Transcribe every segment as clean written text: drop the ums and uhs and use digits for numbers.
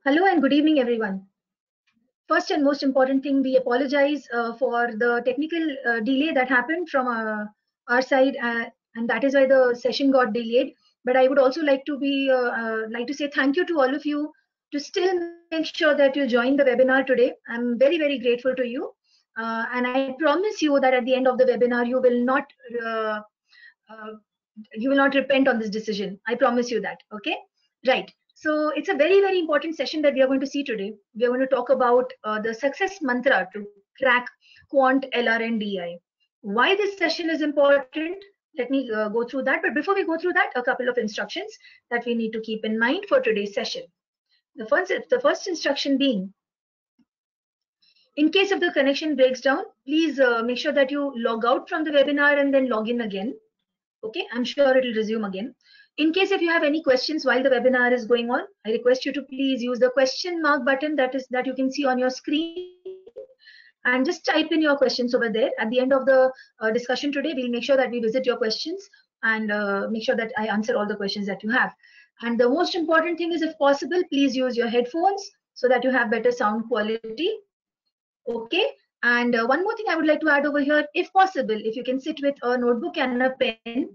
Hello and good evening, everyone. First and most important thing, we apologize for the technical delay that happened from our side, and that is why the session got delayed. But I would also like to say thank you to all of you to still make sure that you join the webinar today. I'm very, very grateful to you. And I promise you that at the end of the webinar, uh, uh, you will not repent on this decision. I promise you that. Okay. Right. So it's a very, very important session that we are going to see today. We are going to talk about the success mantra to crack quant, LR, and DI. Why this session is important? Let me go through that. But before we go through that, a couple of instructions that we need to keep in mind for today's session. The first instruction being, in case if the connection breaks down, please make sure that you log out from the webinar and then log in again. Okay, I'm sure it will resume again. In case if you have any questions while the webinar is going on, I request you to please use the question mark button that you can see on your screen and just type in your questions over there. At the end of the discussion today, we'll make sure that we visit your questions and make sure that I answer all the questions that you have. And the most important thing is, if possible, please use your headphones so that you have better sound quality. Okay. And one more thing I would like to add over here, if possible, if you can sit with a notebook and a pen,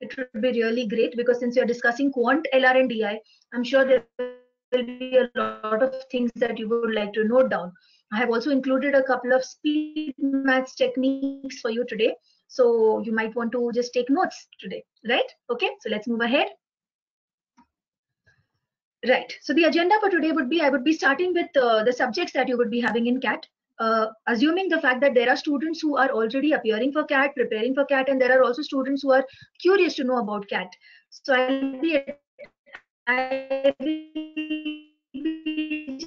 it would be really great, because since you're discussing quant, LR, and DI, I'm sure there will be a lot of things that you would like to note down. I have also included a couple of speed maths techniques for you today. So you might want to just take notes today, right? Okay, so let's move ahead. Right. So the agenda for today would be, I would be starting with the subjects that you would be having in CAT. Assuming the fact that there are students who are already appearing for CAT, preparing for CAT, and there are also students who are curious to know about CAT. So I will be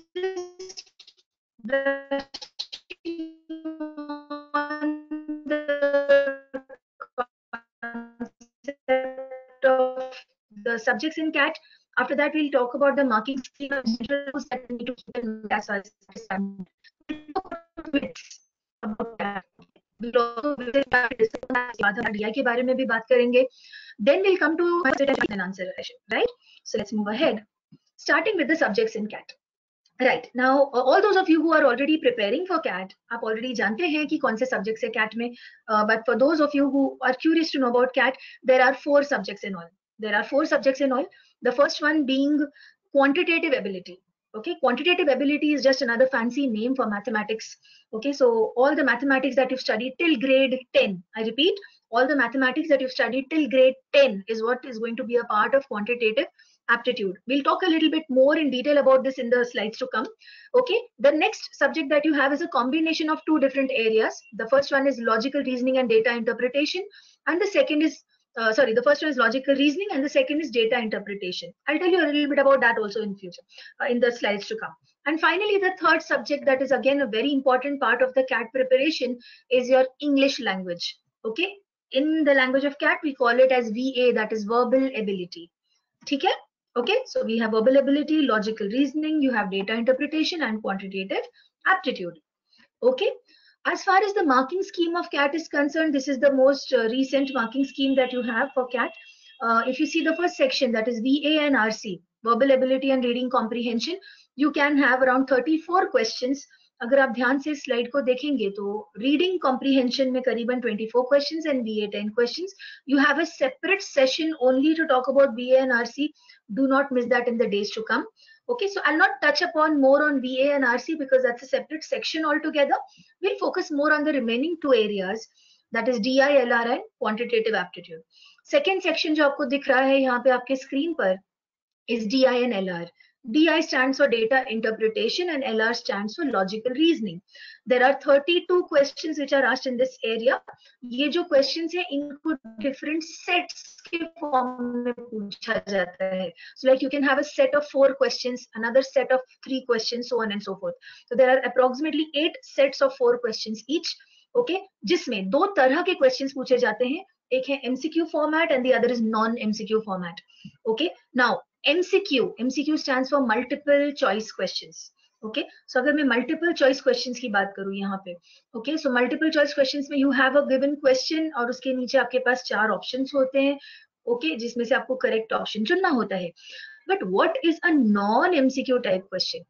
just brushing on the concept of the subjects in CAT. After that, we'll talk about the marking scheme of rules that we need to keep in mind as far as understand. We'll talk about myths about CAT. We'll also visit DI के बारे में भी बात करेंगे. Then we'll come to question and answer session, right? So let's move ahead. Starting with the subjects in CAT. Right. Now, all those of you who are already preparing for CAT, आप already जानते हैं कि कौन से subjects है CAT में. But for those of you who are curious to know about CAT, there are 4 subjects in all. There are 4 subjects in all. The first one being quantitative ability. Okay, quantitative ability is just another fancy name for mathematics. Okay, so all the mathematics that you've studied till grade 10, I repeat, all the mathematics that you've studied till grade 10 is what is going to be a part of quantitative aptitude. We'll talk a little bit more in detail about this in the slides to come. Okay, the next subject that you have is a combination of 2 different areas. The first one is logical reasoning and data interpretation, and the second is the first one is logical reasoning and the second is data interpretation. I'll tell you a little bit about that also in future, in the slides to come. And finally, the third subject that is again a very important part of the CAT preparation is your English language. Okay, in the language of CAT, we call it as VA, that is verbal ability. ठीक है? Okay, so we have verbal ability, logical reasoning, you have data interpretation and quantitative aptitude. Okay, as far as the marking scheme of CAT is concerned, this is the most recent marking scheme that you have for CAT. If you see the first section, that is VA and RC, verbal ability and reading comprehension, you can have around 34 questions. अगर आप ध्यान से slide को देखेंगे तो reading comprehension में करीबन 24 questions and VA 10 questions. You have a separate session only to talk about VA and RC. Do not miss that in the days to come. Okay, so I'll not touch upon more on VA and RC because that's a separate section altogether. We'll focus more on the remaining 2 areas, that is DI, LR and quantitative aptitude. Second section जो आपको दिख रहा है यहाँ पे आपके screen पर is DI and LR. DI stands for data interpretation and LR stands for logical reasoning. There are 32 questions which are asked in this area. ये जो questions है इनको different sets के form में पूछा जाता है. So like you can have a set of 4 questions, another set of 3 questions, so on and so forth. So there are approximately 8 sets of 4 questions each. Okay, जिसमें 2 तरह के questions पूछे जाते हैं. एक है MCQ format and the other is non-MCQ format. Okay, now MCQ stands for multiple choice questions. Okay, so अगर मैं multiple choice questions की बात करूँ यहाँ पे, okay, so multiple choice questions में you have a given question और उसके नीचे आपके पास 4 options होते हैं, okay, जिसमें से आपको correct option चुनना होता है. But what is a non-MCQ type question?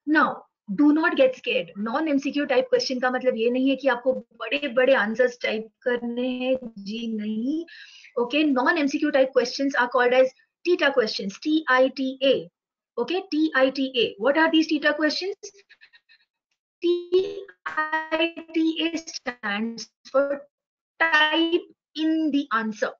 Now, do not get scared. Non-MCQ type question का मतलब ये नहीं है कि आपको बड़े बड़े आंसर्स टाइप करने हैं, जी नहीं. Okay, non-MCQ type questions are called as TITA questions. TITA. Okay, TITA. What are these TITA questions? TITA stands for type in the answer.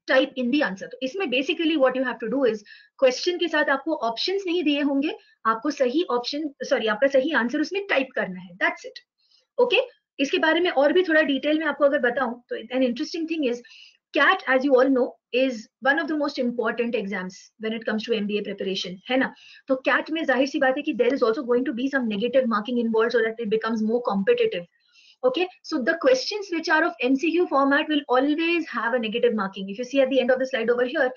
Type in the answer. तो इसमें basically what you have to do is, question के साथ आपको options नहीं दिए होंगे, आपको सही ऑप्शन, सॉरी, आपका सही आंसर उसमें टाइप करना है. That's it. ओके, इसके बारे में और भी थोड़ा डिटेल में आपको अगर बताऊं तो an interesting thing is CAT, as you all know, is one of the most important exams when it comes to MBA preparation, है ना. तो CAT में जाहिर सी बात है कि there is also going to be some negative marking involved so that it becomes more competitive. Okay, so the questions which are of MCQ format will always have a negative marking. If you see at the end of the slide over here,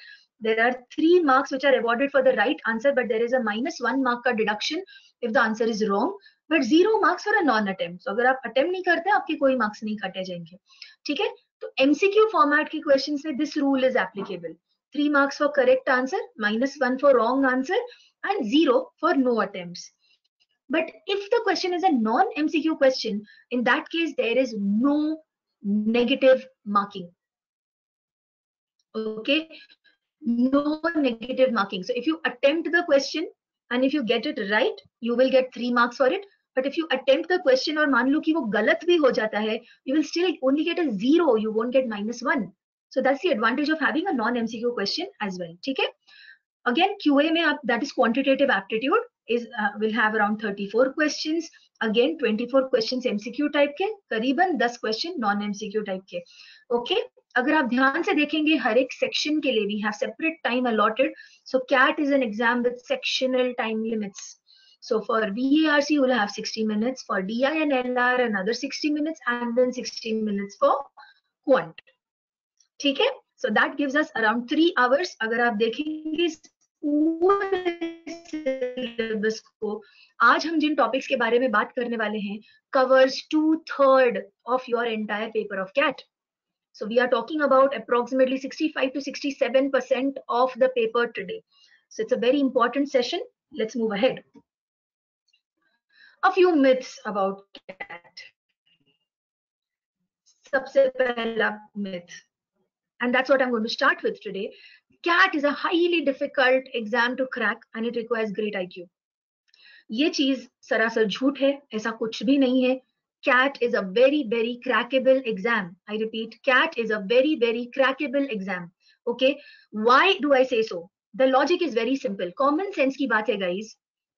there are 3 marks which are awarded for the right answer, but there is a -1 mark का deduction if the answer is wrong, but 0 marks for a non-attempt. So अगर आप attempt नहीं करते, आपके कोई marks नहीं काटे जाएंगे. ठीक है, तो MCQ format की questions में this rule is applicable. 3 marks for correct answer, -1 for wrong answer, and 0 for no attempts. But if the question is a non-MCQ question, in that case, there is no negative marking. Okay, no negative marking. So if you attempt the question and if you get it right, you will get 3 marks for it. But if you attempt the question और मान लो कि वो गलत भी हो जाता है, you will still only get a 0. You won't get -1. So that's the advantage of having a non-MCQ question as well. ठीक है? Again, QA में आप, that is quantitative aptitude, is will have around 34 questions. Again, 24 questions MCQ type के, करीबन 10 question non-MCQ type के. Okay, अगर आप ध्यान से देखेंगे हर एक section के लिए we have separate time allotted. So CAT is an exam with sectional time limits. So for VARC you will have 60 minutes, for DI and LR another 60 minutes, and then 60 minutes for quant. ठीक है, so that gives us around 3 hours. अगर आप देखेंगे syllabus को, आज हम जिन topics के बारे में बात करने वाले हैं, covers 2/3 of your entire paper of CAT. So we are talking about approximately 65 to 67% of the paper today. So it's a very important session. Let's move ahead. A few myths about CAT. सबसे पहला myth, and that's what I'm going to start with today. CAT is a highly difficult exam to crack and it requires great IQ. ये चीज सरासर झूठ है, ऐसा कुछ भी नहीं है. CAT is a very very crackable exam. I repeat, CAT is a very very crackable exam. Okay, why do I say so? The logic is very simple. Common sense की बात है guys.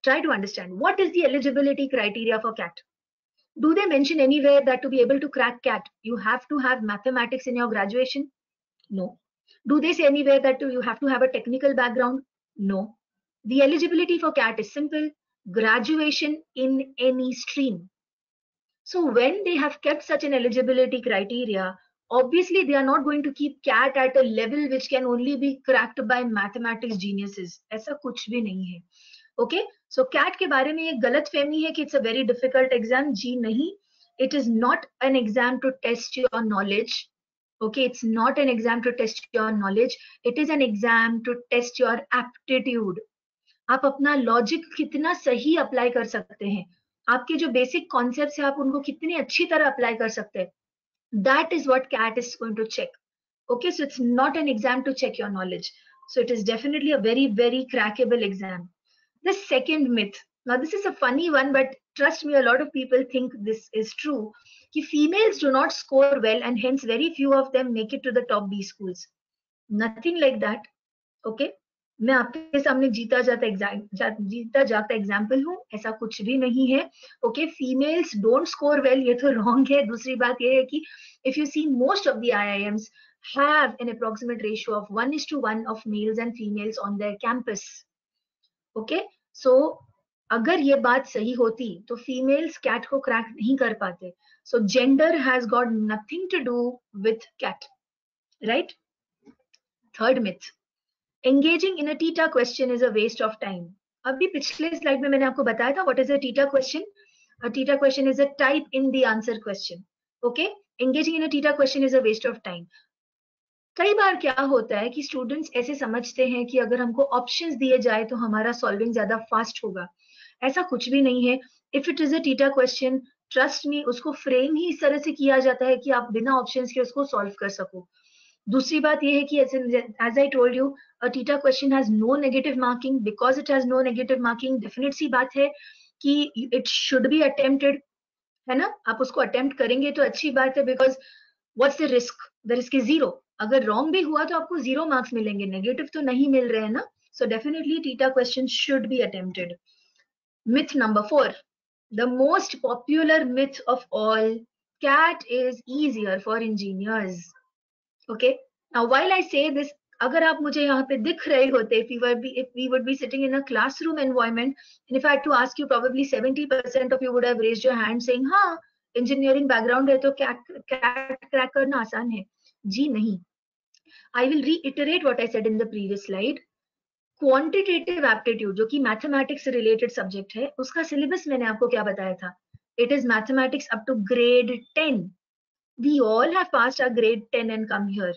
Try to understand what is the eligibility criteria for CAT. Do they mention anywhere that to be able to crack CAT you have to have mathematics in your graduation? No. Do they say anywhere that you have to have a technical background? No. The eligibility for CAT is simple: graduation in any stream. So when they have kept such an eligibility criteria, obviously they are not going to keep CAT at a level which can only be cracked by mathematics geniuses. ऐसा कुछ भी नहीं है. Okay, so CAT के बारे में एक गलत फहमी है कि it's a very difficult exam. जी नहीं, it is not an exam to test your knowledge. Okay, it's not an exam to test your knowledge. It is an exam to test your aptitude. आप अपना logic कितना सही apply कर सकते हैं, आपके जो बेसिक कॉन्सेप्ट्स है आप उनको कितनी अच्छी तरह अप्लाई कर सकते हैं. That is what CAT is going to check. Okay, so it's not an exam to check your knowledge. So it is definitely a very very crackable exam. The second myth, now this is a funny one, but trust me, a lot of people think this is true, कि females do not score well and hence very few of them make it to the top B schools. Nothing like that. Okay, मैं आपके सामने जीता जागता example हूँ, ऐसा कुछ भी नहीं है. Okay, females don't score well, ये तो रॉन्ग है. दूसरी बात ये है कि if you see most of the IIMs have an approximate ratio of 1:1 of males and females on their campus. Okay, so अगर ये बात सही होती तो फीमेल्स कैट को क्रैक नहीं कर पाते. So gender has got nothing to do with CAT, right? Third myth, engaging in a TITA question is a waste of time. अभी पिछले स्लाइड में मैंने आपको बताया था what is a TITA question. A TITA question is a type in the answer question. Okay, engaging in a TITA question is a waste of time. कई बार क्या होता है कि स्टूडेंट्स ऐसे समझते हैं कि अगर हमको ऑप्शंस दिए जाए तो हमारा सॉल्विंग ज्यादा फास्ट होगा। ऐसा कुछ भी नहीं है। If it is a TITA question, trust me, उसको फ्रेम ही इस तरह से किया जाता है कि आप बिना ऑप्शंस के उसको सॉल्व कर सको। दूसरी बात यह है कि as I told you, a TITA question has no negative marking. Because it has no negative marking, definite सी बात है कि इट शुड बी अटेम्प्टेड, है ना। आप उसको अटेम्प्ट करेंगे तो अच्छी बात है, because what's the risk? The risk is zero. अगर रॉन्ग भी हुआ तो आपको 0 मार्क्स मिलेंगे, नेगेटिव तो नहीं मिल रहे हैं ना। So definitely theta question should B attempted. Myth number 4, the most popular myth of all, CAT is easier for engineers. Okay, now while I say this, अगर आप मुझे यहाँ पे दिख रहे होते, if we would be sitting in a classroom environment, and if I had to ask you, probably 70% of you would have raised your hand saying, हाँ, engineering background है तो CAT crack करना आसान है। जी नहीं। I will reiterate what I said in the previous slide. Quantitative aptitude, जो कि mathematics से रिलेटेड सब्जेक्ट है, उसका सिलेबस मैंने आपको क्या बताया था? It is mathematics up to grade 10। We all have passed our grade 10 and come here,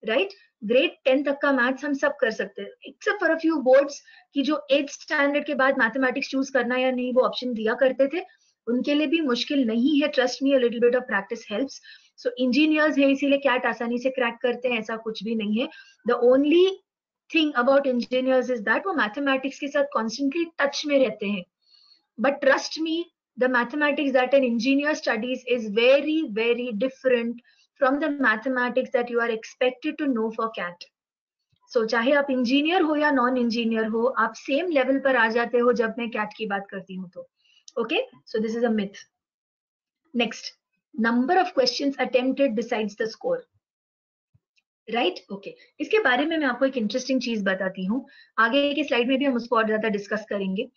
right? Grade 10 तक का मैथ्स हम सब कर सकते हैं, except for a few boards की जो 8th स्टैंडर्ड के बाद मैथमेटिक्स चूज करना या नहीं वो ऑप्शन दिया करते थे, उनके लिए भी मुश्किल नहीं है। Trust me, a little bit of practice helps. So engineers है इसीलिए कैट आसानी से क्रैक करते हैं, ऐसा कुछ भी नहीं है। The only thing about engineers is that वो मैथमेटिक्स के साथ कॉन्स्टेंटली टच में रहते हैं। But trust me, the mathematics that an engineer studies is very, very different from the mathematics that you are expected to know for CAT. So चाहे आप engineer हो या नॉन इंजीनियर हो, आप सेम लेवल पर आ जाते हो जब मैं कैट की बात करती हूँ तो। Okay, so this is a myth. Next, number of questions attempted decides the score, right? Okay, इसके बारे में मैं आपको एक इंटरेस्टिंग चीज बताती हूँ। आगे के स्लाइड में भी हम उसको और ज्यादा डिस्कस करेंगे।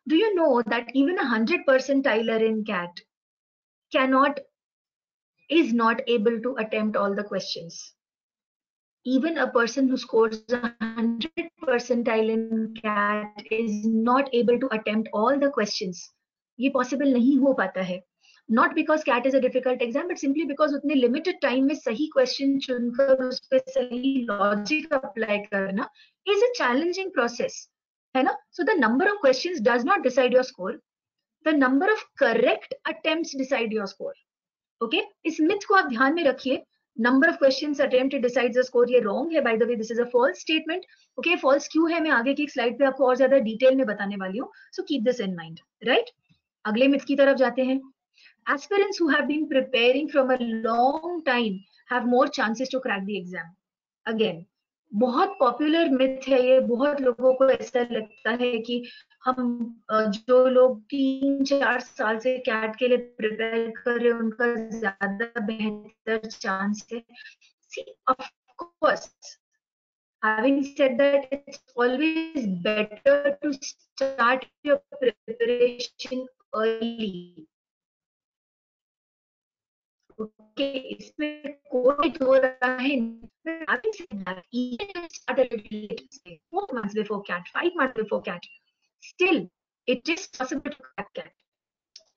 Do you know that even 100 percentiler in CAT is not able to attempt all the questions? Even a person who scores 100 percentile in CAT is not able to attempt all the questions. ये possible नहीं हो पाता है। Not because CAT is a difficult exam, but simply because उतने limited time में सही question चुनकर उस पे सही logic apply करना is a challenging process, है ना? So the number of questions does not decide your score. The number of correct attempts decide your score. Okay, इस मिथ को आप ध्यान में रखिए। Number of questions attempted decides the score, ये wrong है, by the way this is a false statement. Okay, false क्यों है मैं आगे की स्लाइड पे आपको और ज्यादा डिटेल में बताने वाली हूँ, so keep this in mind, right? अगले मिथ की तरफ जाते हैं। Aspirants who have been preparing from a long time have more chances to crack the exam. Again, बहुत पॉपुलर मिथ है ये, बहुत लोगों को ऐसा लगता है कि हम जो लोग 3-4 साल से कैट के लिए प्रिपेयर कर रहे हैं उनका ज्यादा बेहतर चांस है। See, of course, having said that, it's always better to start your preparation early. Okay, इसमें कोई दो राय नहीं। Having said that, even if you start a little late, say 4 months before CAT, 5 months before CAT, still it is possible to crack CAT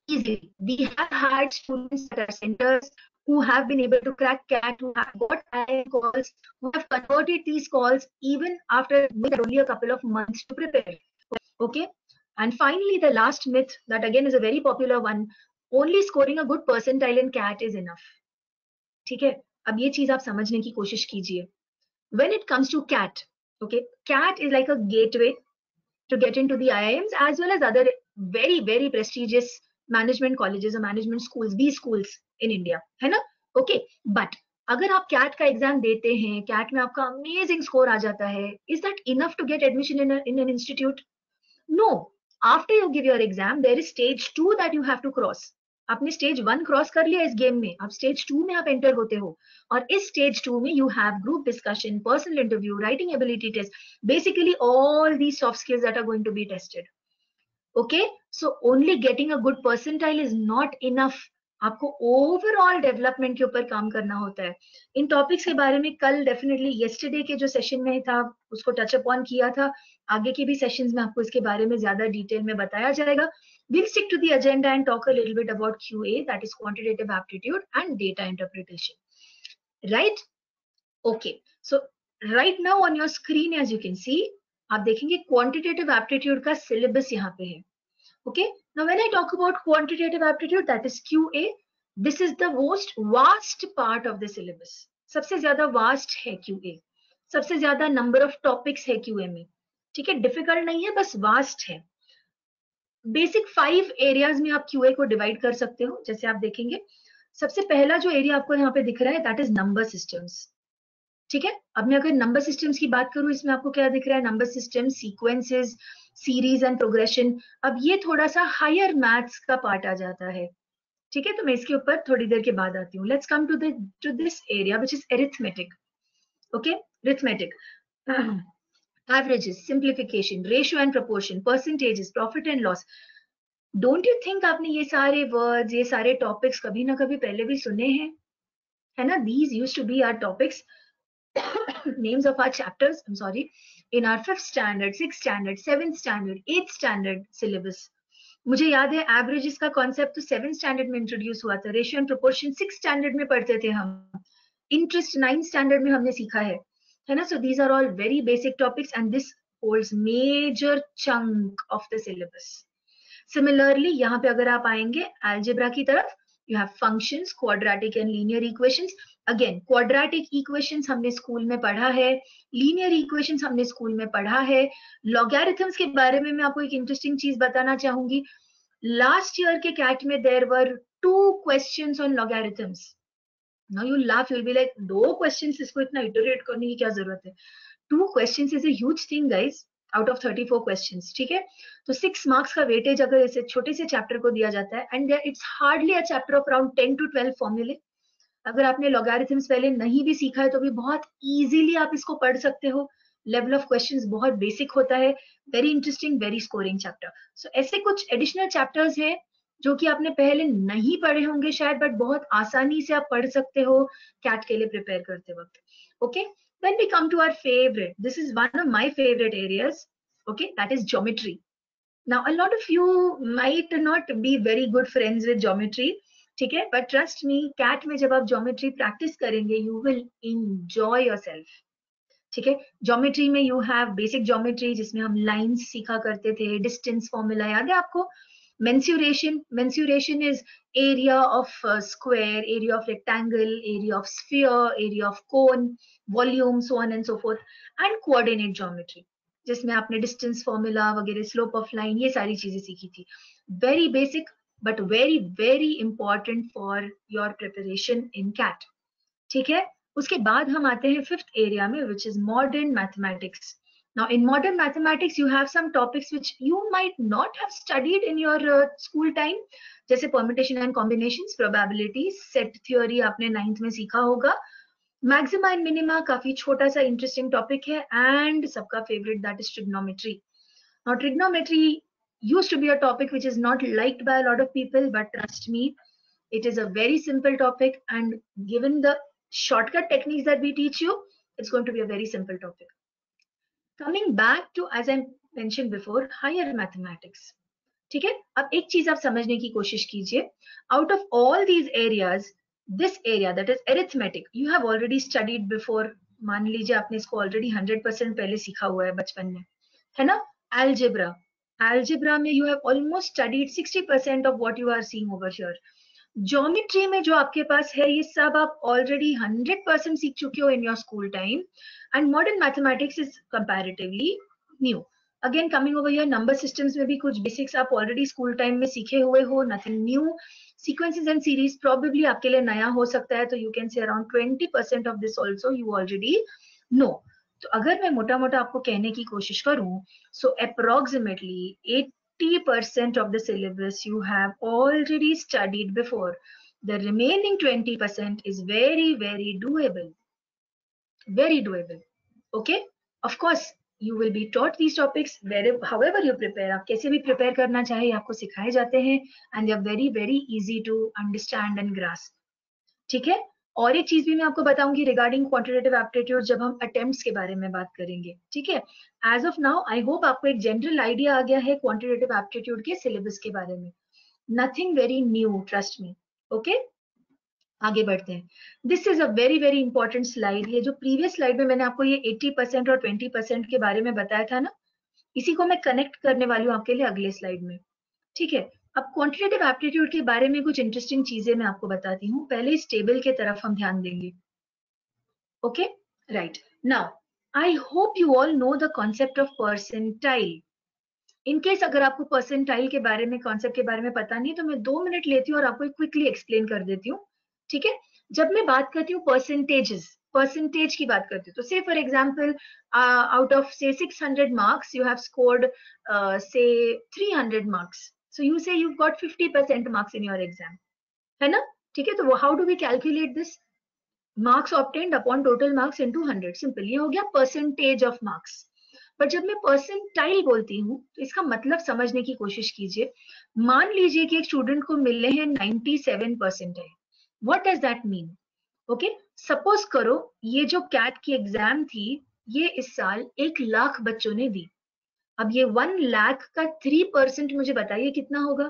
easily. We have had students at our centers who have been able to crack CAT, who have got IIM calls, who have converted these calls even after only a couple of months to prepare. Okay, and finally, the last myth that again is a very popular one: only scoring a good percentile in CAT is enough. ठीक है, अब ये चीज आप समझने की कोशिश कीजिए। When it comes to CAT, okay, CAT is like a gateway to get into the IIMs as well as other very, very prestigious management colleges or management schools, B schools in India, है ना? Okay, but अगर आप cat का exam देते हैं, cat में आपका amazing score आ जाता है, is that enough to get admission in an institute? No. After you give your exam there is stage 2 that you have to cross. आपने स्टेज 1 क्रॉस कर लिया इस गेम में, अब स्टेज 2 में आप एंटर होते हो, और इस स्टेज 2 में you have group discussion, personal interview, writing ability test, basically all these soft skills that are going to be tested. Okay, so only getting a good percentile is not enough. आपको overall development के ऊपर काम करना होता है। इन topics के बारे में कल डेफिनेटली येस्टरडे के जो सेशन में था उसको टच अप ऑन किया था, आगे के भी सेशंस में आपको इसके बारे में ज्यादा डिटेल में बताया जाएगा। We'll stick to the agenda and talk a little bit about QA, that is quantitative aptitude and data interpretation, right? Okay, so right now on your screen as you can see, आप देखेंगे quantitative aptitude का syllabus यहाँ पे है. Okay, now when I talk about quantitative aptitude, that is QA, this is the most vast part of the syllabus. सबसे ज्यादा vast है QA, सबसे ज्यादा number of topics है QA में. ठीक है, difficult नहीं है, बस vast है. बेसिक 5 एरियाज में आप QA को डिवाइड कर सकते हो. जैसे आप देखेंगे, सबसे पहला जो एरिया आपको यहाँ पे दिख रहा है, दैट इज नंबर सिस्टम्स. ठीक है, अब मैं अगर नंबर सिस्टम्स की बात करूं, इसमें आपको क्या दिख रहा है? Number system, sequences, series and progression. अब ये थोड़ा सा हायर मैथ्स का पार्ट आ जाता है. ठीक है, तो मैं इसके ऊपर थोड़ी देर के बाद आती हूँ. Let's come to this area which is arithmetic. Okay, arithmetic. averages, simplification, ratio and proportion, percentages, profit and loss. Don't you think आपने ये सारे वर्ड्स, ये सारे टॉपिक्स कभी ना कभी पहले भी सुने हैं, है ना? These used to be our topics, names of our chapters, I'm sorry, in our 5th standard, 6th standard, 7th standard, 8th standard syllabus. मुझे याद है एवरेजेस का कॉन्सेप्ट तो 7th स्टैंडर्ड में इंट्रोड्यूस हुआ था. Ratio and proportion 6th standard में पढ़ते थे हम. इंटरेस्ट 9th स्टैंडर्ड में हमने सीखा है ना? So these are all very basic topics and this holds major chunk of the syllabus. Similarly यहाँ पे अगर आप आएंगे अलजेब्रा की तरफ, you have functions, quadratic and linear equations. Again quadratic equations हमने स्कूल में पढ़ा है, लीनियर इक्वेशंस हमने स्कूल में पढ़ा है. लॉगरिथम्स के बारे में मैं आपको एक इंटरेस्टिंग चीज बताना चाहूंगी. लास्ट ईयर के कैट में there were 2 questions on logarithms. Now you laugh, you will be like 2 questions, इसको इतना इटरेट करने की क्या जरूरत है? 2 questions is a huge thing guys, out of 34 questions. ठीक है, तो 6 मार्क्स का वेटेज अगर इसे छोटे से चैप्टर को दिया जाता है, and it's hardly a chapter of around 10 to 12 फॉर्मूले. अगर आपने लॉगरिथम्स पहले नहीं भी सीखा है तो भी बहुत इजीली आप इसको पढ़ सकते हो. लेवल ऑफ क्वेश्चंस बहुत बेसिक होता है. Very interesting, very scoring chapter. So ऐसे कुछ एडिशनल चैप्टर्स हैं जो कि आपने पहले नहीं पढ़े होंगे शायद, बट बहुत आसानी से आप पढ़ सकते हो कैट के लिए प्रिपेयर करते वक्त. Okay, then we come to our favorite. This is one of my favorite areas. Okay, that is geometry. Now a lot of you might not be very good friends with geometry. ठीक है, but trust me, CAT में जब आप geometry practice करेंगे, you will enjoy yourself. ठीक है, geometry में you have basic geometry जिसमें हम lines सीखा करते थे, distance formula याद है आपको? Mensuration is area of square, area of rectangle, area of sphere, area of cone, volume, so on and so forth. And coordinate geometry जिसमें आपने distance formula वगैरह, slope of line, ये सारी चीजें सीखी थी. Very basic but very very important for your preparation in CAT. ठीक है, उसके बाद हम आते हैं 5th area में, which is modern mathematics. Now, in modern mathematics, you have some topics which you might not have studied in your school time, जैसे permutation and combinations, probabilities, set theory आपने 9th में सीखा होगा. Maxima and minima काफी छोटा सा interesting topic है, and सबका favorite, that is trigonometry. Now, trigonometry used to be a topic which is not liked by a lot of people, but trust me, it is a very simple topic, and given the shortcut techniques that we teach you, it's going to be a very simple topic. Coming back to, as I mentioned before, higher mathematics. ठीक है, अब एक चीज आप समझने की कोशिश कीजिए. Out of all these areas, this area, that is arithmetic, you have already studied before. मान लीजिए आपने इसको already 100% पहले सीखा हुआ है बचपन में, है ना? Algebra में you have almost studied 60% of what you are seeing over here. Geometry में जो आपके पास है, ये सब आप ऑलरेडी 100% सीख चुके हो in your school time. And modern mathematics is comparatively new. Again coming over here, number systems में भी कुछ बेसिक्स आप ऑलरेडी स्कूल टाइम में सीखे हुए हो, nothing new. Sequences and series probably आपके लिए नया हो सकता है, तो you can say around 20% of this also you already know. तो अगर मैं मोटा मोटा आपको कहने की कोशिश करूं, सो approximately 80% of the syllabus you have already studied before. The remaining 20% is very very doable. Very doable. Okay, of course you will be taught these topics wherever, however you prepare. आप कैसे भी prepare करना चाहे आपको सिखाए जाते हैं, and they are very very easy to understand and grasp. ठीक है, और एक चीज भी मैं आपको बताऊंगी रिगार्डिंग क्वांटिटेटिव एप्टीट्यूड जब हम अटेम्प्ट्स के बारे में बात करेंगे. ठीक है, as of now I hope आपको एक जनरल आइडिया आ गया है क्वांटिटेटिव एप्टीट्यूड के सिलेबस के बारे में. Nothing very new, trust me. Okay, आगे बढ़ते हैं। This is a very very important slide. ये जो प्रीवियस स्लाइड में मैंने आपको ये 80% और 20% के बारे में बताया था ना, इसी को मैं कनेक्ट करने वाली हूँ आपके लिए अगले स्लाइड में। ठीक है, अब क्वांटिटेटिव एप्टीट्यूड के बारे में कुछ इंटरेस्टिंग चीजें मैं आपको बताती हूँ। पहले इस टेबल के तरफ हम ध्यान देंगे। Okay, right now I hope you all know the concept of percentile. In case अगर आपको परसेंटाइल के बारे में, कॉन्सेप्ट के बारे में पता नहीं है, तो मैं 2 मिनट लेती हूँ और आपको क्विकली एक्सप्लेन कर देती हूँ। ठीक है, जब मैं बात करती हूँ परसेंटेजेस, परसेंटेज की बात करती हूँ, तो से फॉर एग्जांपल आउट ऑफ से 600 marks you have scored say 300 marks, so you say you got 50% marks in your exam, है ना? ठीक है, तो how do we calculate this? Marks obtained upon total marks into 100, simple, ये हो गया percentage of marks. पर जब मैं परसेंटाइल बोलती हूँ तो इसका मतलब समझने की कोशिश कीजिए। मान लीजिए कि एक स्टूडेंट को मिले हैं 97 percentile. What does that mean? Okay, suppose करो ये जो कैट की एग्जाम थी, ये इस साल 1 लाख बच्चों ने दी। अब ये 1 लाख का 3% मुझे बताइए कितना होगा?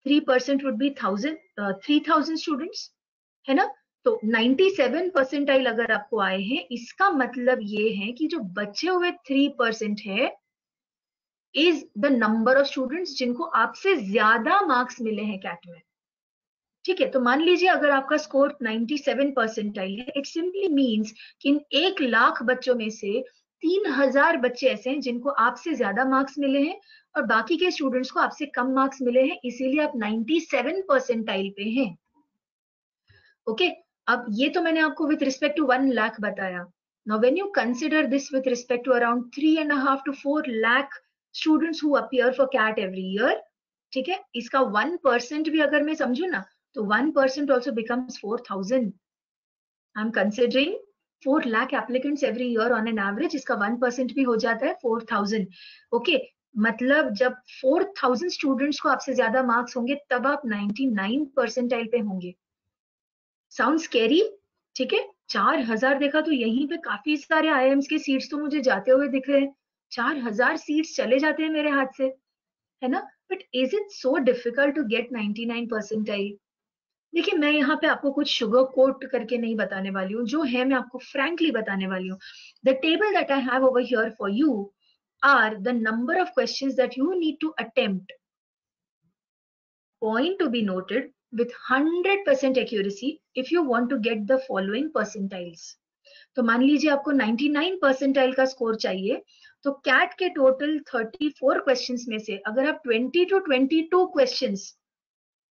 3% वुड बी 3000 स्टूडेंट्स, है ना? तो 97 परसेंटाइल अगर आपको आए हैं, इसका मतलब ये है कि जो बचे हुए 3% है is the number of students जिनको आपसे ज्यादा मार्क्स मिले हैं कैट में। ठीक है, तो मान लीजिए अगर आपका स्कोर 97 परसेंटाइल है, इट सिंपली मीन्स कि इन 1 लाख बच्चों में से 3000 बच्चे ऐसे हैं जिनको आपसे ज्यादा मार्क्स मिले हैं और बाकी के स्टूडेंट्स को आपसे कम मार्क्स मिले हैं, इसीलिए आप 97 परसेंटाइल पे हैं। ओके, अब ये तो मैंने आपको विथ रिस्पेक्ट टू 1 लाख बताया। Now when you consider this with respect to around 3.5 to 4 lakh students who appear for CAT every year, ठीक है, इसका 1% भी अगर मैं समझू ना, तो 1% also becomes 4000। I am considering 4 lakh applicants every year on an average, इसका 1% भी हो जाता है 4000। ओके, मतलब जब 4000 स्टूडेंट्स को आपसे ज्यादा मार्क्स होंगे तब आप 99 परसेंटाइल पे होंगे। Sound scary? ठीक है, 4000 देखा तो यहीं पे काफी सारे आईआईएम्स के सीट्स तो मुझे जाते हुए दिख रहे हैं। 4000 सीट्स चले जाते हैं मेरे हाथ से, है ना? But is it so difficult to get 99 percentile? देखिए, मैं यहाँ पे आपको कुछ शुगर कोट करके नहीं बताने वाली हूँ, जो है मैं आपको फ्रैंकली बताने वाली हूँ। The table that I have over here for you are the number of questions that you need to attempt, point to be noted, with 100% accuracy if you want to get the following percentiles. तो मान लीजिए आपको 99 percentile का score चाहिए, तो cat के total 34 questions में से अगर आप 20 to 22 क्वेश्चंस,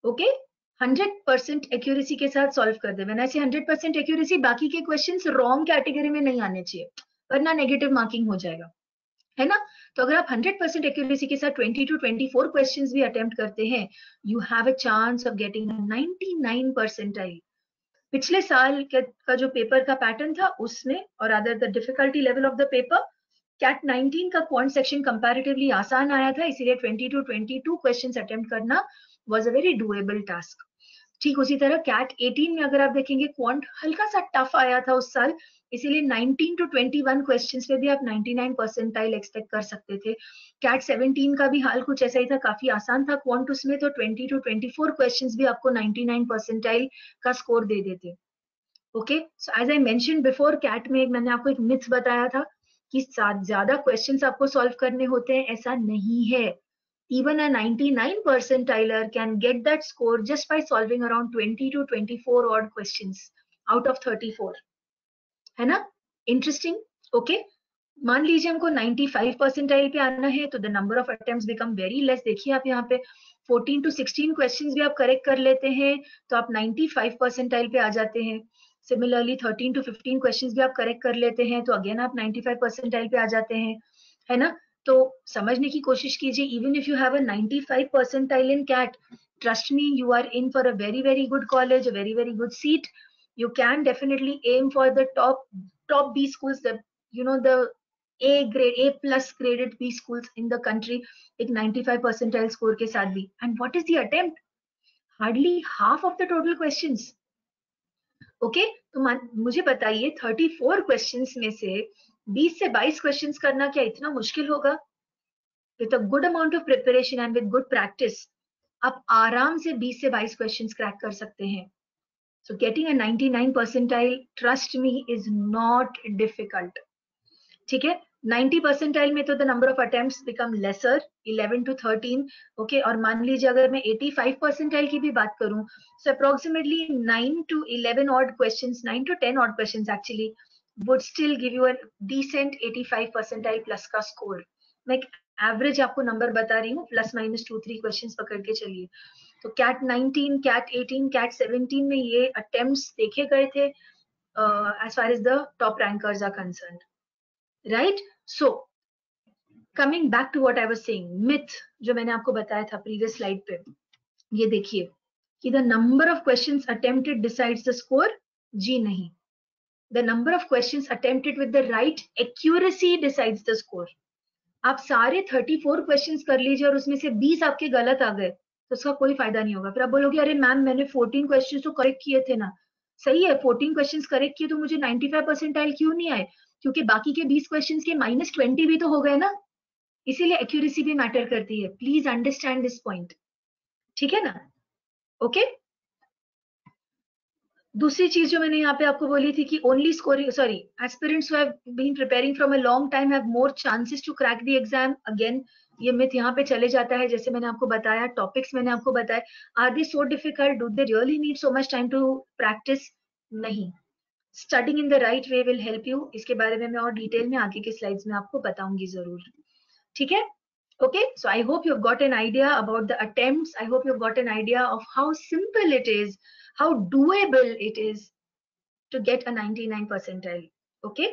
ओके, 100% एक्यूरेसी के साथ सॉल्व कर दे। व्हेन आई से 100% एक्यूरेसी, बाकी के क्वेश्चंस रॉन्ग कैटेगरी में नहीं आने चाहिए, वरना नेगेटिव मार्किंग हो जाएगा, है ना? तो अगर आप 100% एक्यूरेसी के साथ 20 to 24 क्वेश्चंस भी अटेम्प्ट करते हैं, you have a chance of getting 99 percentile. पिछले साल का जो पेपर का पैटर्न था उसमें, और other the difficulty level of the paper, CAT 19 का क्वांट सेक्शन कंपैरेटिवली आसान आया था, इसीलिए 20 to 22 क्वेश्चंस अटेम्प्ट करना was a very doable task. ठीक उसी तरह कैट 18 में अगर आप देखेंगे, क्वांट हल्का सा टफ आया था उस साल, इसीलिए 19 to 21 क्वेश्चंस पे भी आप 99 परसेंटाइल एक्सपेक्ट कर सकते थे। कैट 17 का भी हाल कुछ ऐसा ही था, काफी आसान था क्वांट उसमें, तो 20 to 24 क्वेश्चंस भी आपको 99 परसेंटाइल का स्कोर दे देते। Okay, so as I mention before, CAT में मैंने आपको एक मिथ बताया था कि ज्यादा क्वेश्चंस आपको सॉल्व करने होते हैं, ऐसा नहीं है। Even a 99 percentiler can get that score just by solving around 20 to 24 odd questions out of 34, है ना? इंटरेस्टिंग। ओके, मान लीजिए हमको 95 परसेंटाइल पे आना है, तो the number of attempts become very less. देखिए आप यहाँ पे 14 to 16 क्वेश्चंस भी आप करेक्ट कर लेते हैं तो आप 95 परसेंटाइल पे आ जाते हैं। सिमिलरली 13 to 15 क्वेश्चंस भी आप करेक्ट कर लेते हैं तो अगेन आप 95 परसेंटाइल पे आ जाते हैं, है ना? तो समझने की कोशिश कीजिए, even if you have a 95 percentile in CAT, trust me, you are in for a very very good college, a very very good seat. You can definitely aim for the top B schools, the, you know, the A grade, A plus graded B schools in the country, एक 95 percentile score के साथ भी। And what is the attempt? Hardly half of the total questions. Okay, तो मुझे बताइए 34 questions में से 20 से 22 क्वेश्चंस करना क्या इतना मुश्किल होगा? With a good amount of preparation and with good practice आप आराम से 20 से 22 क्वेश्चंस क्रैक कर सकते हैं। So getting a 99 percentile, trust me, is not difficult. ठीक है, 90 परसेंटाइल में तो the number of attempts become lesser, 11 to 13. Okay, और मान लीजिए अगर मैं 85 परसेंटाइल की भी बात करूं, सो approximately 9 to 11 odd questions, 9 to 10 odd questions actually would still give you a decent 85 percentile plus का स्कोर. मैं एवरेज आपको नंबर बता रही हूँ, प्लस माइनस 2-3 क्वेश्चंस पकड़ के चलिए. तो कैट 19, कैट 18, कैट 17 में ये अटेम्प्ट्स देखे गए थे as far as the top rankers are concerned. Right? So, coming back to what I was saying, myth जो मैंने आपको बताया था प्रीवियस स्लाइड पे, ये देखिए कि the number of questions attempted decides the score. जी नहीं, the number of questions attempted with the right accuracy decides the score. आप सारे 34 क्वेश्चंस कर लीजिए और उसमें से 20 आपके गलत आ गए तो उसका कोई फायदा नहीं होगा. फिर आप बोलोगे अरे मैम मैंने 14 क्वेश्चंस तो करेक्ट किए थे ना. सही है, 14 क्वेश्चंस करेक्ट किए तो मुझे 95 परसेंटाइल क्यों नहीं आए? क्योंकि बाकी के 20 क्वेश्चंस के -20 भी तो हो गए ना. इसीलिए एक्यूरेसी भी मैटर करती है. Please understand this point. ठीक है ना? ओके. दूसरी चीज जो मैंने यहाँ पे आपको बोली थी कि only scoring, sorry, aspirants who have been preparing from a long time have more chances to crack the exam. Again ये मिथ यहाँ पे चले जाता है. जैसे मैंने आपको बताया, टॉपिक्स मैंने आपको बताया, are they so difficult, do they really need so much time to practice? नहीं. Studying in the right way will help you. इसके बारे में मैं और डिटेल में आगे के स्लाइड्स में आपको बताऊंगी जरूर. ठीक है? Okay, so I hope you've got an idea about the attempts. I hope you've got an idea of how simple it is, how doable it is to get a 99 percentile. Okay,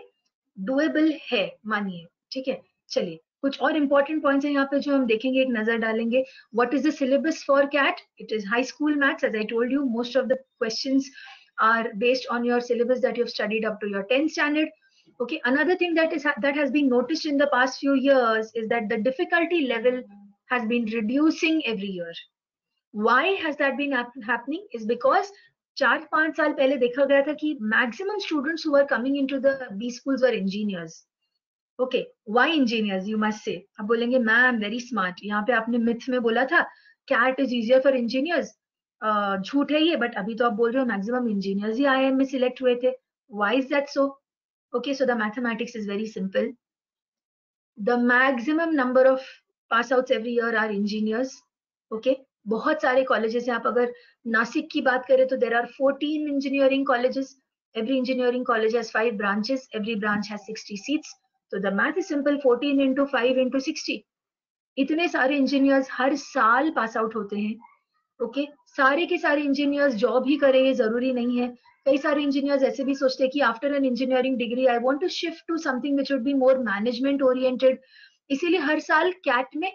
doable है, मानिए. ठीक है, चलिए कुछ और important points हैं यहाँ पे जो हम देखेंगे, एक नजर डालेंगे. What is the syllabus for CAT? It is high school maths. As I told you, most of the questions are based on your syllabus that you've studied up to your 10th standard. Okay, another thing that has been noticed in the past few years is that the difficulty level has been reducing every year. Why has that been happening? Is because 4-5 साल पहले देखा गया था कि maximum students who were coming into the B schools were engineers. Okay, why engineers? You must say. आप बोलेंगे ma'am very smart. यहाँ पे आपने myth में बोला था CAT is easier for engineers. झूठ है ये, but अभी तो आप बोल रहे हो maximum engineers ही IIM में select हुए थे. Why is that so? Okay, so the mathematics is very simple. The maximum number of pass outs every year are engineers. Okay, बहुत सारे colleges हैं. आप अगर नासिक की बात करें तो there are 14 engineering colleges. Every engineering college has 5 branches. Every branch has 60 seats. So the math is simple, 14 into 5 into 60. इतने सारे engineers हर साल pass out होते हैं. ओके, सारे के सारे इंजीनियर्स जॉब ही करें ये जरूरी नहीं है. कई सारे इंजीनियर्स ऐसे भी सोचते हैं कि after an engineering degree I want to shift to something which would be more management oriented. इसीलिए हर साल कैट में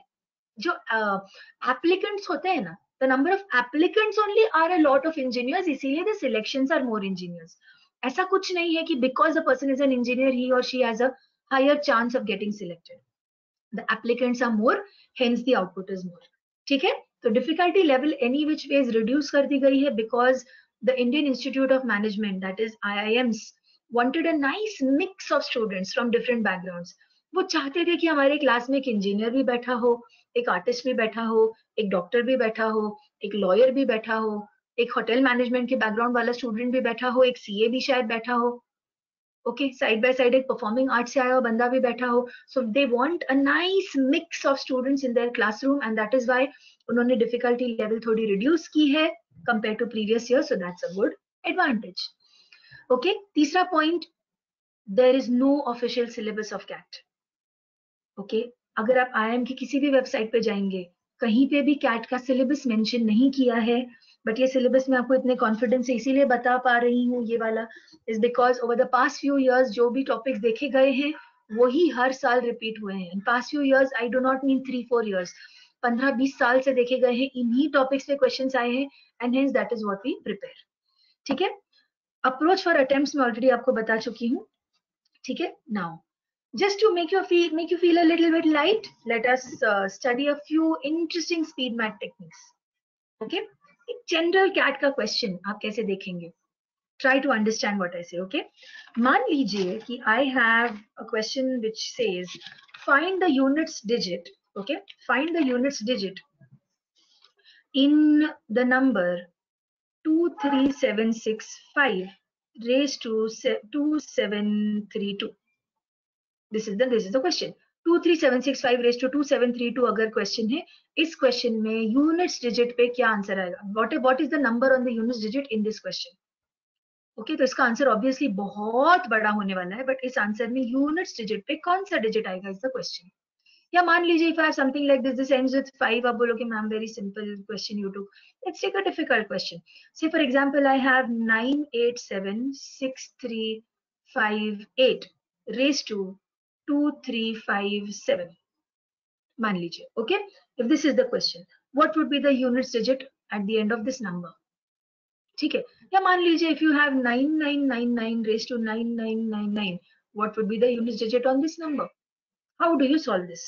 जो एप्लीकेंट्स होते हैं ना, the number of applicants only are a lot of engineers. इसीलिए the selections are more engineers. ऐसा कुछ नहीं है कि because the person is an engineer ही और she has a higher chance of getting selected. The applicants are more, hence the output is more. ठीक है, तो difficulty level any which ways reduce कर दी गई है because the Indian Institute of Management, that is IIMs, wanted a nice mix of students from different backgrounds. वो चाहते थे कि हमारे क्लास में एक इंजीनियर भी बैठा हो, एक आर्टिस्ट भी बैठा हो, एक डॉक्टर भी बैठा हो, एक लॉयर भी बैठा हो, एक होटल मैनेजमेंट के बैकग्राउंड वाला स्टूडेंट भी बैठा हो, एक CA भी शायद बैठा हो. ओके, साइड बाय साइड एक परफॉर्मिंग आर्ट से आया हुआ बंदा भी बैठा हो. So they want a nice mix of students in their classroom and that is why उन्होंने डिफिकल्टी लेवल थोड़ी रिड्यूस की है compare to previous year. So that's a good advantage. Okay, तीसरा point, there is no official syllabus of CAT. Okay, अगर आप IIM की किसी भी वेबसाइट पे जाएंगे, कहीं पे भी कैट का सिलेबस मेंशन नहीं किया है. बट ये सिलेबस मैं आपको इतने कॉन्फिडेंस से इसीलिए बता पा रही हूँ ये वाला, is because over the past few years जो भी टॉपिक्स देखे गए हैं वही हर साल रिपीट हुए हैं. In past few years I do not mean 3-4 years, 15-20 साल से देखे गए हैं. इन्हीं टॉपिक्स पे क्वेश्चंस आए हैं and hence that is what we prepare. ठीक है, अप्रोच फॉर अटेम्प्ट्स में ऑलरेडी आपको बता चुकी हूँ. ठीक है, now just to make you feel a little bit light, let us study a few interesting speed math techniques. Okay, एक जनरल कैट का क्वेश्चन आप कैसे देखेंगे, try to understand what I say. Okay, मान लीजिए कि I have a question which says find the units digit. Okay, find the units digit in the number 23765 raised to 2732. This is the question. 23765 raised to 2732 अगर question है, इस question में units digit पे क्या answer आएगा? What is the number on the units digit in this question? Okay तो इसका answer obviously बहुत बड़ा होने वाला है, बट इस आंसर में यूनिट्स डिजिट पे कौन सा डिजिट आएगा इज द क्वेश्चन. या मान लीजिए if I have something like this ends with 5, आप बोलोगे ma'am very simple question you too. Let's take a difficult question. Say for example I have 9876358 raise to 2357. मान लीजिए. Okay if this is the question, what would be the units digit at the end of this number? ठीक है. या मान लीजिए if you have 9999 raise to 9999, what would be the units digit on this number? How do you solve this?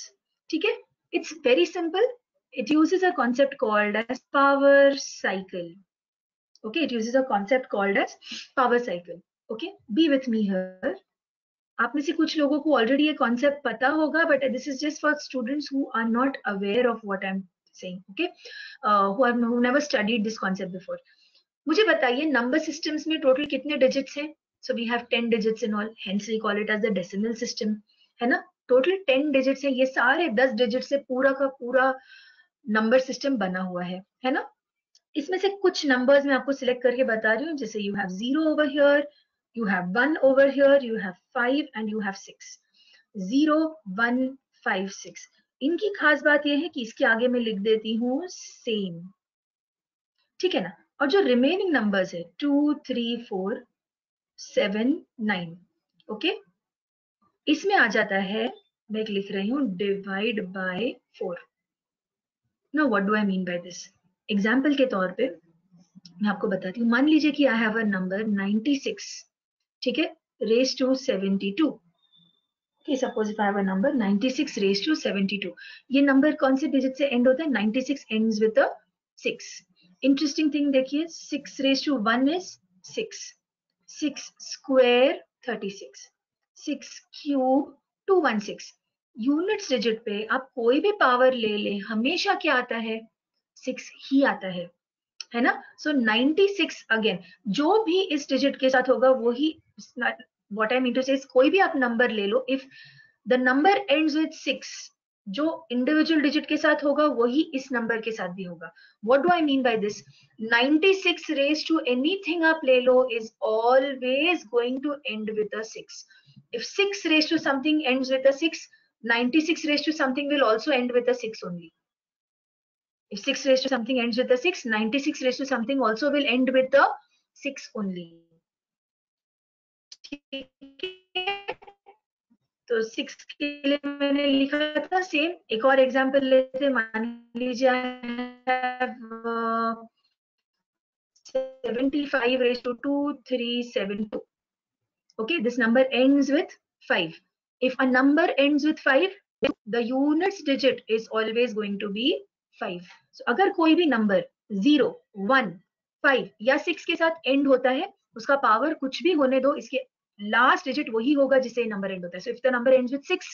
ठीक है. It's very simple. It uses a concept called as power cycle. Okay, it uses a concept called as power cycle. Okay, be with me here. आप में से कुछ लोगों को already ये concept पता होगा, but this is just for students who are not aware of what I'm saying. Okay, who never studied this concept before. मुझे बताइए number systems में total कितने digits हैं? So we have 10 digits in all. Hence we call it as the decimal system. है ना? Total 10 digits है, ये सारे 10 डिजिट से पूरा का पूरा नंबर सिस्टम बना हुआ है ना. इसमें से कुछ नंबर्स मैं आपको सिलेक्ट करके बता रही हूँ. जैसे you have 0 over here, you have 1 over here, you have 5 and you have 6. 0 1 5 6. इनकी खास बात ये है कि इसके आगे मैं लिख देती हूँ सेम. ठीक है ना. और जो रिमेनिंग नंबर्स है 2 3 4 7 9, ओके, इसमें आ जाता है, मैं लिख रही हूँ divide by 4. Now what do I mean by this? Example के तौर पे मैं आपको बताती हूँ. मान लीजिए कि आई हैव अ नंबर 96, ठीक है, raise to 72. Okay, suppose if I have a number 96 raise to 72. ये नंबर कौन से डिजिट से एंड होता है? 96 ends with a 6. Interesting thing देखिए, 6 raise to 1 is 6, 6 square 36, 6 cube 216. Units digit पे आप कोई भी पावर ले ले, हमेशा क्या आता है? 6 ही आता है ना. सो 96 अगेन जो भी इस डिजिट के साथ होगा वही. व्हाट आई मीन टू से, कोई भी आप नंबर ले लो, if the number ends with 6, जो इंडिविजुअल डिजिट के साथ होगा वही इस नंबर के साथ भी होगा. What do I mean by this? 96 raise to anything आप ले लो is always going to end with a 6. If 6 raised to something ends with a 6, 96 raised to something will also end with a 6 only. If 6 raised to something ends with a 6, 96 raised to something also will end with a 6 only. तो 6 के लिए मैंने लिखा था same. एक और example लेते हैं. मान लीजिए I have 75 raised to 2372. Okay, this number ends with 5. If a number ends with 5, the units digit is always going to be 5. So अगर कोई भी नंबर 0 1 5 या 6 के साथ एंड होता है, उसका पावर कुछ भी होने दो, इसके लास्ट डिजिट वही होगा जिससे नंबर एंड होता है. So if the number ends with 6,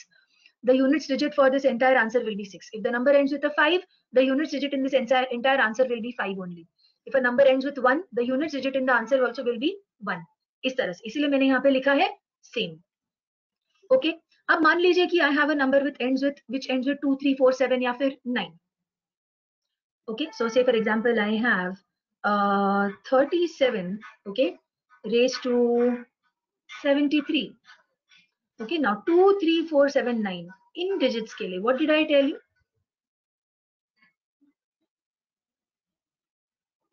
the units digit for this entire answer will be 6. If the number ends with a 5, the units digit in this entire answer will be 5 only. If a number ends with 1, the units digit in the answer also will be 1. इस तरह से, इसीलिए मैंने यहाँ पे लिखा है same. Okay, अब मान लीजिए कि आई have a number which ends with 2 3 4 7 या फिर 9. Okay, so say for example I have 37, okay, raise to 73. Okay, now 2 3 4 7 9 in digits के लिए what did I tell you?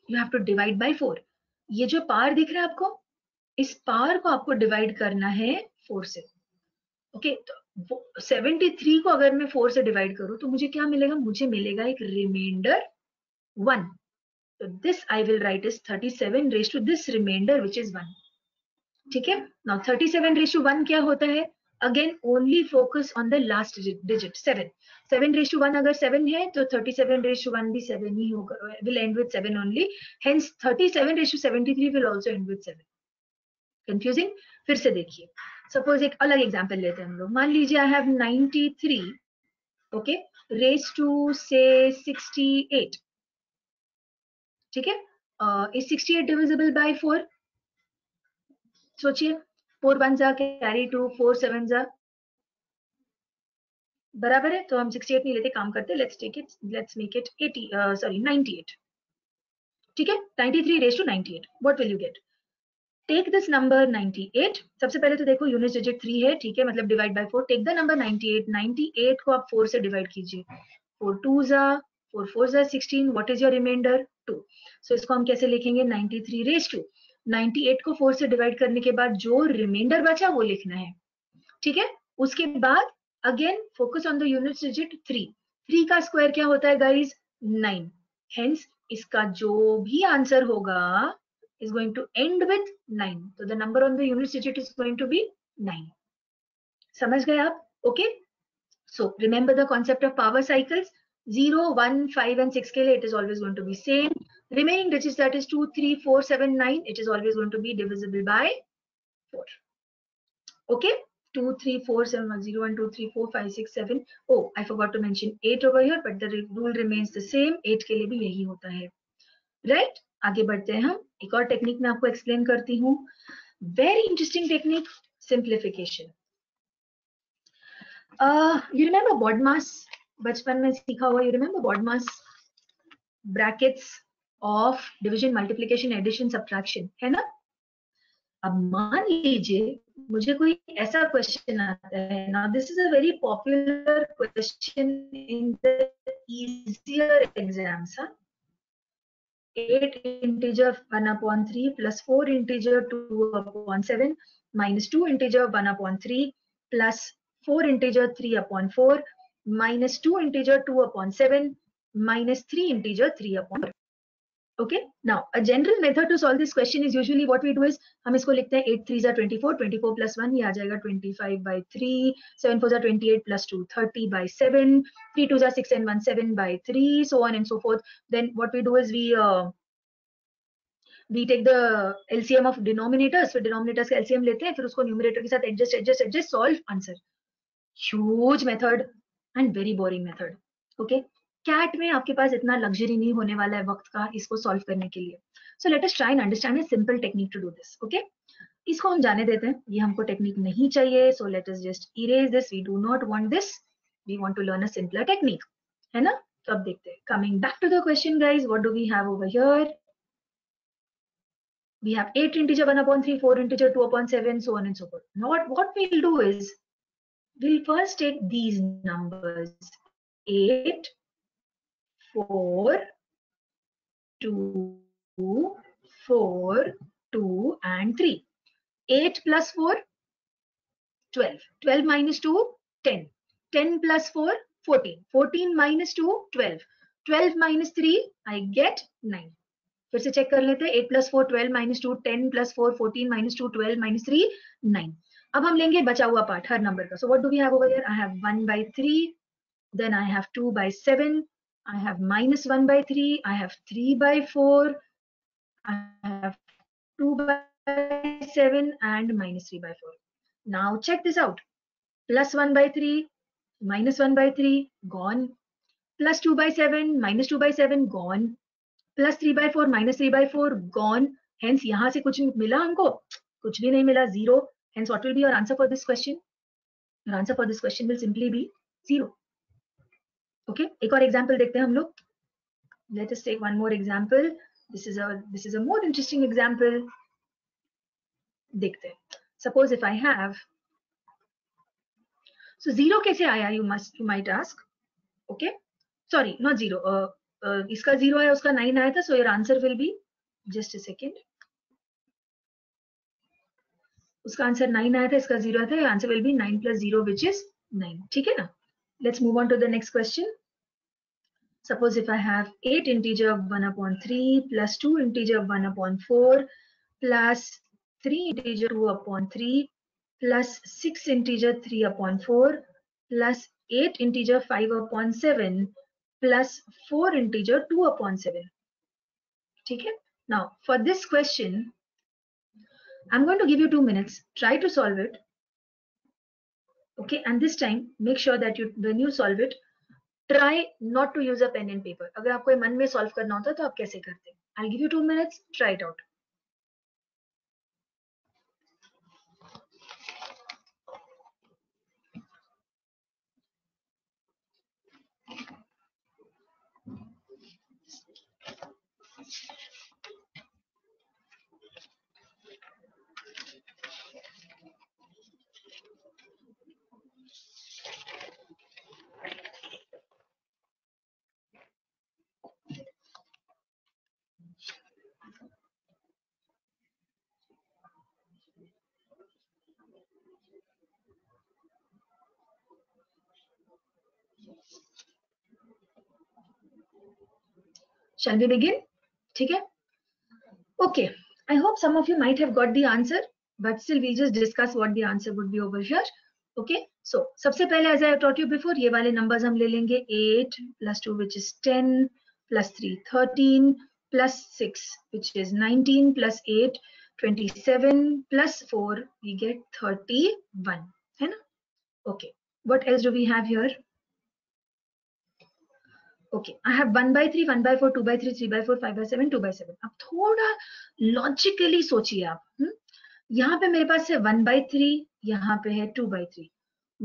You have to divide by 4. ये जो पावर दिख रहा है आपको, इस पावर को आपको डिवाइड करना है 4 से. ओके, तो 73 को अगर मैं 4 से डिवाइड करूं तो मुझे क्या मिलेगा? मुझे मिलेगा एक रिमाइंडर 1. तो this I will write is 37 raise to this remainder which is 1. ठीक है. नाउ 37 रेज टू 1 क्या होता है? Again only focus on the last digit 7. 7 raise to 1 अगर 7 है तो 37 रेज टू 1 भी 7 ही होगा, will end with 7 only. Hence 37 raise to 73 will also end with 7. Confusing? फिर से देखिए, सपोज एक अलग एग्जांपल लेते हैं हम लोग. मान लीजिए I have 93, okay, raise to say 68. ठीक है. Is 68 divisible by 4? सोचिए, 4 1 जा carry 2, 4 7 जा बराबर है, तो हम 68 नहीं लेते, काम करते, let's make it 80, sorry 98. ठीक है, 93 raised to 98. What will you get? Take this number 98. सबसे पहले तो देखो यूनिट डिजिट 3 है, ठीक है, मतलब divide by 4. Take the number 98. 98 को आप 4 से डिवाइड कीजिए. 4 2 जा, 4 4 जा 16. What is your remainder? 2. So इसको हम कैसे लिखेंगे? 93 रेज टू 98 को 4 से डिवाइड करने के बाद जो रिमाइंडर बचा वो लिखना है, ठीक है. उसके बाद again focus on the unit digit 3. 3 का स्क्वायर क्या होता है गाइज? 9. हेंस इसका जो भी आंसर होगा is going to end with 9. So the number on the unit digit is going to be 9. समझ गए आप? Okay. So remember the concept of power cycles. 0, 1, 5 and 6 के लिए it is always going to be same. Remaining digits, that is 2, 3, 4, 7, 9, it is always going to be divisible by 4. Okay. 2, 3, 4, 7, 1, 0, 1, 2, 3, 4, 5, 6, 7. Oh, I forgot to mention 8 over here, but the rule remains the same. 8 के लिए भी यही होता है. Right? आगे बढ़ते हैं हम. एक और टेक्निक मैं आपको एक्सप्लेन करती हूँ. Very interesting technique, simplification. You remember BODMAS? बचपन में सीखा हुआ. You remember BODMAS? Brackets of division, multiplication, addition, subtraction, है ना? अब मान लीजिए मुझे कोई ऐसा क्वेश्चन आता है. Now this is a very popular question in the easier exams. 8 integer 1 upon 3 plus 4 integer 2 upon 7 minus 2 integer 1 upon 3 plus 4 integer 3 upon 4 minus 2 integer 2 upon 7 minus 3 integer 3 upon 4. Okay, now a general method to solve this question is usually what we do is हम इसको लिखते हैं 8 3 24, 24 plus 1 ये आ जाएगा 25 by 3, 7 4 28 plus 2 30 by 7, 3 2 6 and 1 7 by 3, so on and so forth. Then what we do is we take the LCM of denominators, फिर denominators का LCM लेते हैं, फिर उसको numerator के साथ adjust, solve, answer. Huge method and very boring method. Okay. CAT में आपके पास इतना लग्जरी नहीं होने वाला है वक्त का इसको सॉल्व करने के लिए. So let us try and understand a simple technique to do this. Okay, इसको हम जाने देते हैं, ये हमको टेक्निक नहीं चाहिए. So let us just erase this. We do not want this, we want to learn a simpler technique, है ना? तो अब देखते हैं. Coming back to the question guys, what do we have over here? We have 8 integer 1 upon 3, 4 integer 2 upon 7, so on and so forth. Now what we'll do is, we'll first take these numbers, 8, 4, 2, 4, 2 and 3. 8 plus 4, 12. 12 minus 2, 10. 10 plus 4, 14. 14 minus 2, 12. 12 minus 3, I get 9. फिर से check कर लेते हैं. 8 plus 4, 12 minus 2, 10 plus 4, 14 minus 2, 12 minus 3, 9. अब हम लेंगे बचा हुआ पार्ट हर नंबर का. So what do we have over here? I have 1 by 3, then I have 2 by 7, I have minus 1 by 3, I have 3 by 4, I have 2 by 7 and minus 3 by 4. Now check this out. Plus 1 by 3, minus 1 by 3, gone. Plus 2 by 7, minus 2 by 7, gone. Plus 3 by 4, minus 3 by 4, gone. Hence यहाँ से कुछ मिला हमको? कुछ भी नहीं मिला, 0. Hence what will be your answer for this question? Your answer for this question will simply be 0. Okay, एक और example देखते हैं हम लोग. Let us take one more example. This is a more interesting example. देखते हैं. Suppose if I have, so 0 कैसे आया? You might ask. Okay, sorry, not 0. इसका 0 आया, उसका 9 आया था. So your answer will be, just a second. उसका आंसर 9 आया था, इसका 0 आया था. Your answer will be 9 plus 0, which is 9. ठीक है ना? Let's move on to the next question. Suppose if I have 8 integer 1 upon 3 plus 2 integer 1 upon 4 plus 3 integer 2 upon 3 plus 6 integer 3 upon 4 plus 8 integer 5 upon 7 plus 4 integer 2 upon 7. ठीक है? Now for this question, I'm going to give you 2 minutes. Try to solve it. Okay, and this time make sure that when you solve it, Try not to use a pen and paper. अगर आपको मन में solve करना होता है तो आप कैसे करते हैं? I'll give you 2 minutes. Try it out. Shall we begin? ठीक है? Okay. I hope some of you might have got the answer, but still we'll just discuss what the answer would be over here. Okay. So सबसे पहले, as I taught you before, ये वाले numbers हम ले लेंगे. 8 plus 2, which is 10, plus 3, 13, plus 6, which is 19, plus 8, 27, plus 4, we get 31. है ना? Okay. What else do we have here? Okay, I have 1 by 3, 1 by 4, 2 by 3, 3 by 4, 5 by 7, 2 by 7. अब थोड़ा logically सोचिए आप. यहाँ पे मेरे पास है 1 by 3, यहाँ पे है 2 by 3.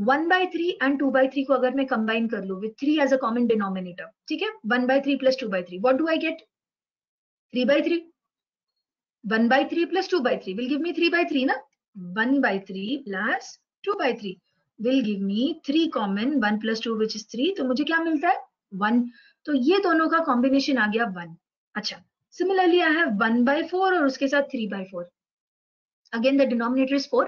1 by 3 and 2 by 3 को अगर मैं कंबाइन कर लूं with 3 as a common denominator, ठीक है? 1 by 3 plus 2 by 3. What do I get? 3 by 3. 1 by 3 plus 2 by 3 will give me 3 by 3 ना? 1 by 3 plus 2 by 3 will give me 3 common, 1 plus 2 which is 3. तो मुझे क्या मिलता है? 1. तो ये दोनों का कॉम्बिनेशन आ गया 1. अच्छा, सिमिलरली आई हैव 1 by 4 और उसके साथ 3 by 4. Again the denominator is 4.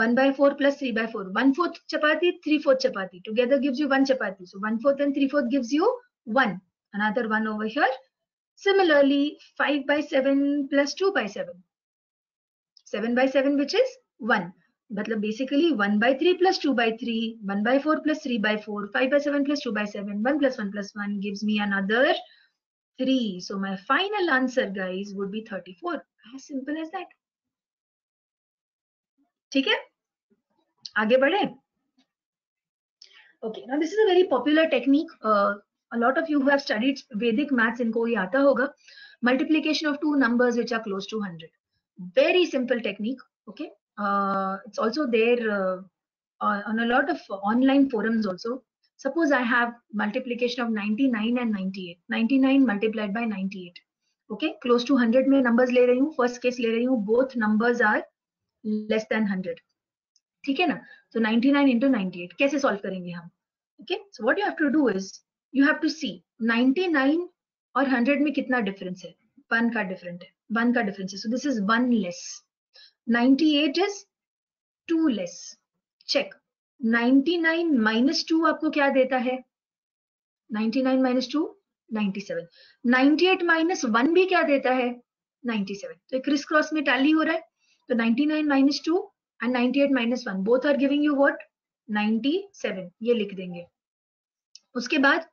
1 by 4 plus 3 by 4. 1/4 chapati, 3/4 chapati. Together gives you 1 chapati. So 1/4 and 3/4 gives you 1. Another 1 over here. Similarly, 5 by 7 plus 2 by 7. 7 by 7 which is 1. मतलब basically 1 by 3 plus 2 by 3, 1 by 4 plus 3 by 4, 5 by 7 plus 2 by 7, 1 plus 1 plus 1 gives me another 3. So my final answer, guys, would be 34. As simple as that. ठीक है? आगे बढ़े? Okay, now this is a very popular technique. A lot of you who have studied Vedic maths, इनको ये आता होगा. Multiplication of two numbers which are close to 100. Very simple technique. Okay. It's also there on a lot of online forums also. Suppose I have multiplication of 99 and 98. 99 multiplied by 98. Okay, close to 100 में numbers ले रही हूँ. First case ले रही हूँ. Both numbers are less than 100. ठीक है ना? So 99 into 98. कैसे solve करेंगे हम? Okay. So what you have to do is you have to see 99 और 100 में कितना difference है? 1 का difference है. 1 का difference है. So this is 1 less. 98 is 2 less. Check. 99 minus 2 आपको क्या देता है? 99 minus 2, 97. 98 minus 1 भी क्या देता है? 97. तो क्रिस क्रॉस में टैली हो रहा है. तो 99 minus 2 and 98 minus 1 both are giving you what? 97. ये लिख देंगे. उसके बाद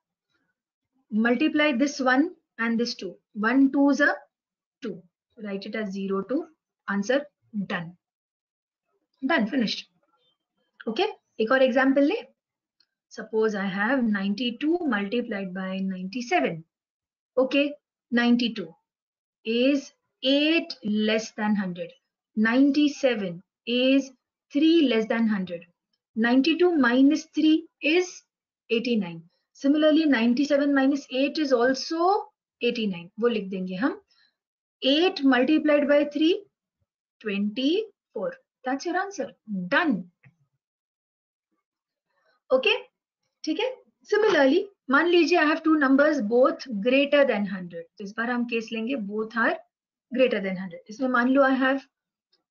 multiply this 1 and this 2. 1 2 is a 2. Write it as 0 2. Answer done. Done, finished. Okay, एक और example ले. Suppose I have 92 multiplied by 97. Okay, 92 is 8 less than 100. 97 is 3 less than 100. 92 minus 3 is 89. Similarly, 97 minus 8 is also 89. वो लिख देंगे हम. 8 multiplied by 3, 24. That's your answer. Done. Okay, ठीक है? Similarly, मान लीजिए I have two numbers both greater than 100. तो इस बार हम केस लेंगे both are greater than 100. इसमें मान लो I have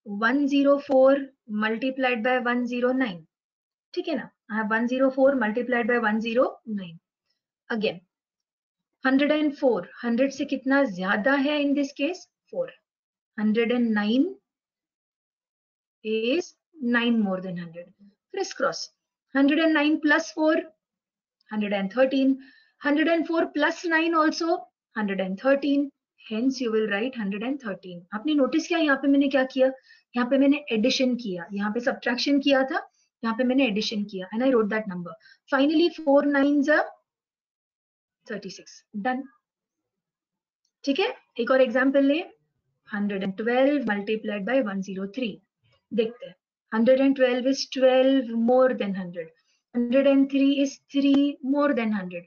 104 multiplied by 109. ठीक है ना? I have 104 multiplied by 109. Again, 104. 100 से कितना ज्यादा है in this case? 4. 109 is 9 more than 100. Crisscross. 109 plus 4, 113. 104 plus 9 also 113. Hence you will write 113. आपने नोटिस किया यहाँ पे मैंने क्या किया? यहाँ पे मैंने एडिशन किया, यहाँ पे सब्ट्रैक्शन किया था, यहाँ पे मैंने एडिशन किया and I wrote that number. Finally 4 9s are 36 done. ठीक है, एक और एग्जांपल ले, 112 मल्टीप्लाइड बाय 103। देखते हैं, 112 is 12 more than 100, 103 is 3 more than 100,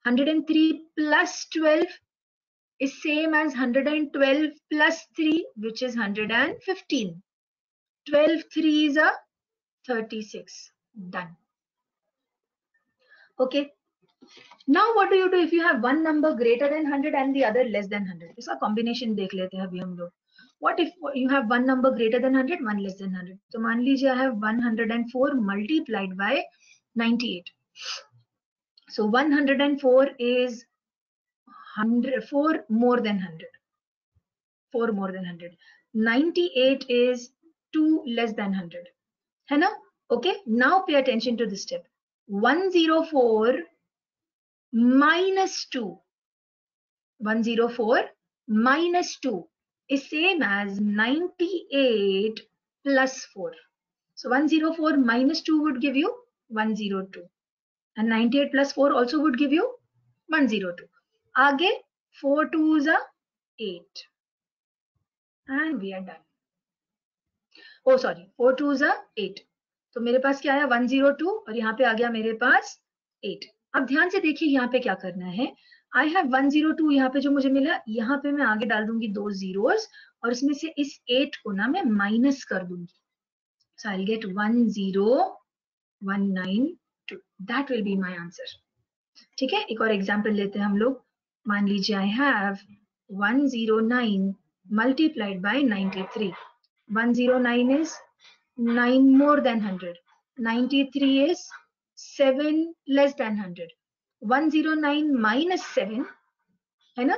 103 plus 12 is same as 112 plus 3, which is 115. 12 3s are 36. Done. Okay. Now what do you do if you have one number greater than 100 and the other less than 100? इसका combination देख लेते हैं अभी हम लोग. What if you have one number greater than 100, one less than 100? तो मान लीजिए I have 104 multiplied by 98. So 104 is 4 more than 100. 4 more than 100. 98 is 2 less than 100. है ना? Okay. Now pay attention to this step. 104 minus 2. 104 minus 2 is same as 98 plus 4. So 104 minus 2 would give you 102. And 98 plus 4 also would give you 102. आगे 4 2s are 8. And we are done. Oh sorry, 4 2s are 8. तो मेरे पास क्या आया 102 और यहाँ पे आ गया मेरे पास 8. अब ध्यान से देखिए यहाँ पे क्या करना है. आई हैव 102 यहाँ पे जो मुझे मिला, यहाँ पे मैं आगे डाल दूंगी 2 zeros और इसमें से इस 8 को ना मैं माइनस कर दूंगी. So I'll get 10192. That will be my answer. ठीक है, एक और एग्जाम्पल लेते हैं हम लोग. मान लीजिए I have 109 multiplied by 93. 109 is 9 more than 100. 93 is 7 less than 100. 109 minus 7 है ना,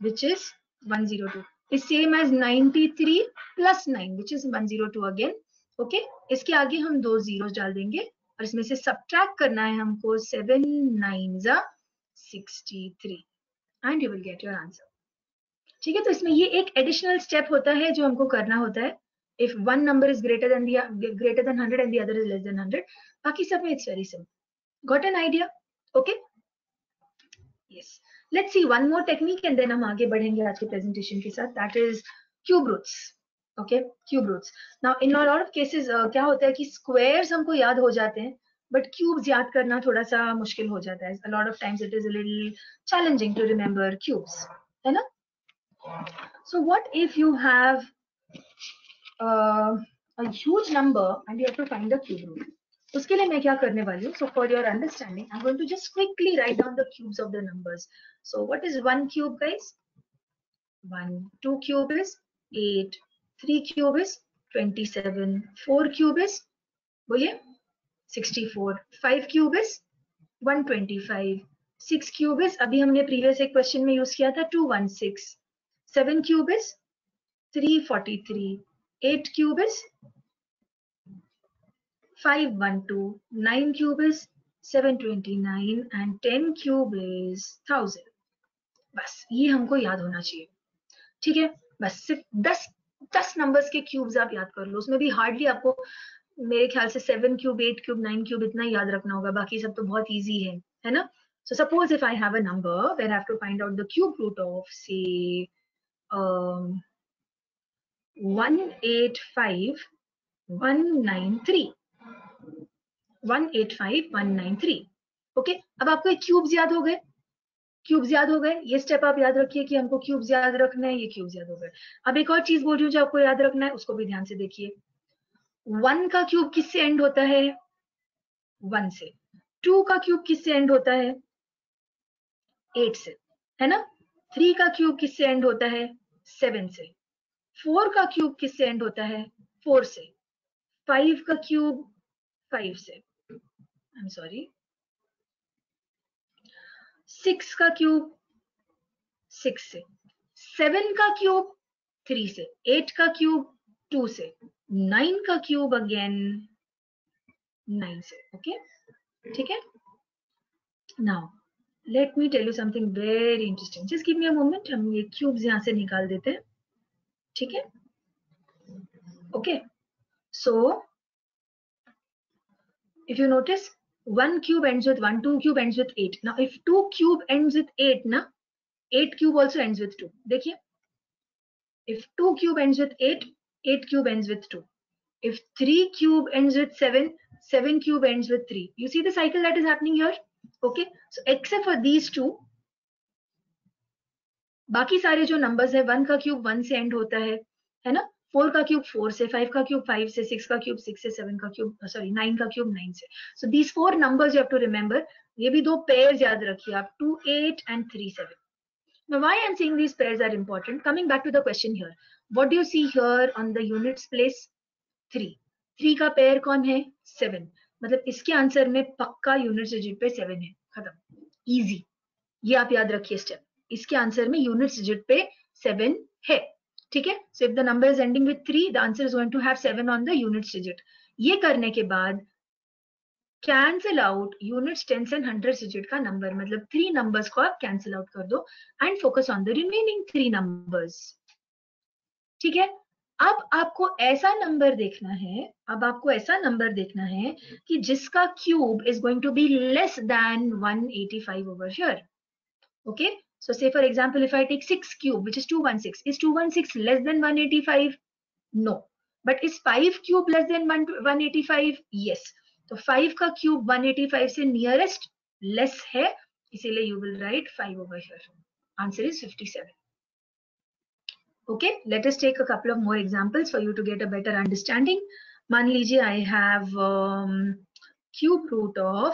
which is 102 is same as 93 plus 9 which is 102 again. Okay, इसके आगे हम 2 zeros डाल देंगे और इसमें से subtract करना है हमको. 7 9s are 63 and you will get your answer. ठीक है, तो इसमें ये एक एडिशनल स्टेप होता है जो हमको करना होता है. If one number is greater than 100 and the other is less than 100, बाकी सब में it's very simple. Got an idea? Okay? Yes. Let's see one more technique and then हम आगे बढ़ेंगे आज के presentation के साथ. That is cube roots. Okay? Cube roots. Now in a lot of cases क्या होता है कि squares हमको याद हो जाते हैं, but cubes याद करना थोड़ा सा मुश्किल हो जाता है. A lot of times it is a little challenging to remember cubes. है ना? So what if you have a huge number and you have to find the cube root? उसके लिए मैं क्या करने वाली हूँ? So for your understanding, I'm going to just quickly write down the cubes of the numbers. So what is 1 cube, guys? 1. 2 cube is 8. 3 cube is 27. 4 cube is बोलिए 64. 5 cube is 125. 6 cube is अभी हमने previous एक question में use किया था 216. 7 cube is 343. 8 cube is 512. 9 cube is 729 and 10 cube is 1000. बस ये हमको याद होना चाहिए. ठीक है, बस सिर्फ 10 नंबर्स के क्यूब्स आप याद कर लो. उसमें भी हार्डली आपको मेरे ख्याल से 7 क्यूब 8 क्यूब 9 क्यूब इतना याद रखना होगा, बाकी सब तो बहुत इजी है ना. So suppose if I have a number where I have to find out the cube root of say 185193. 185193. Okay, अब आपको ये क्यूब्स याद हो गए. क्यूब्स याद हो गए, ये स्टेप आप याद रखिए कि हमको क्यूब्स याद रखना है. ये क्यूब्स याद हो गए. अब एक और चीज बोल रही हूँ जो आपको याद रखना है, उसको भी ध्यान से देखिए. 1 का क्यूब किससे एंड होता है? 1 से. 2 का क्यूब किससे एंड होता है? 8 से, है ना. 3 का क्यूब किससे एंड होता है? 7 से. 4 का क्यूब किससे एंड होता है? 4 से. 5 का क्यूब 5 से. I am sorry. 6 का क्यूब 6 से. 7 का क्यूब 3 से. 8 का क्यूब 2 से. 9 का क्यूब अगेन 9 से. ओके, ठीक है. Now let me tell you something very interesting. Just give me a moment. हम ये क्यूब्स यहां से निकाल देते हैं. ठीक है. Okay, so if you notice 1 cube ends with 1, 2 cube ends with 8. Now if 2 cube ends with 8 na, 8 cube also ends with 2. देखिए, if 2 cube ends with 8, 8 cube ends with 2. If 3 cube ends with 7, 7 cube ends with 3. You see the cycle that is happening here? Okay, so except for these two, बाकी सारे जो numbers है 1 का cube 1 से and होता है ना, 4 का क्यूब 4 से, 5 का क्यूब 5 से, 6 का क्यूब 6 से, 7 का क्यूब सॉरी 9 का क्यूब 9 से. So these 4 numbers you have to remember. ये भी दो पेयर्स याद रखिए आप, 2 8 and 3 7. Now why I'm saying these pairs are important, coming back to the question here, what do you see here on the units place? 3. 3 का pair कौन है? 7. मतलब इसके आंसर में पक्का यूनिट डिजिट पे 7 है. खत्म, इजी. ये आप याद रखिए स्टेप. इसके आंसर में यूनिट डिजिट पे 7 है. ठीक है, so if the number is ending with 3, the answer is going to have 7 on the unit digit. ये करने के बाद cancel out units, tens and hundreds digit का नंबर, मतलब 3 नंबर्स को आप कैंसिल आउट कर दो and focus on the remaining 3 numbers. ठीक है, अब आपको ऐसा नंबर देखना है, अब आपको ऐसा नंबर देखना है कि जिसका cube is going to be less than 185 over here. Okay, so say for example, if I take 6 cube, which is 216, is 216 less than 185? No. But is 5 cube less than 185? Yes. So 5 का cube 185 से nearest less है, इसीलिए you will write 5 over here. Answer is 57. Okay, let us take a couple of more examples for you to get a better understanding. मान लीजिए I have cube root of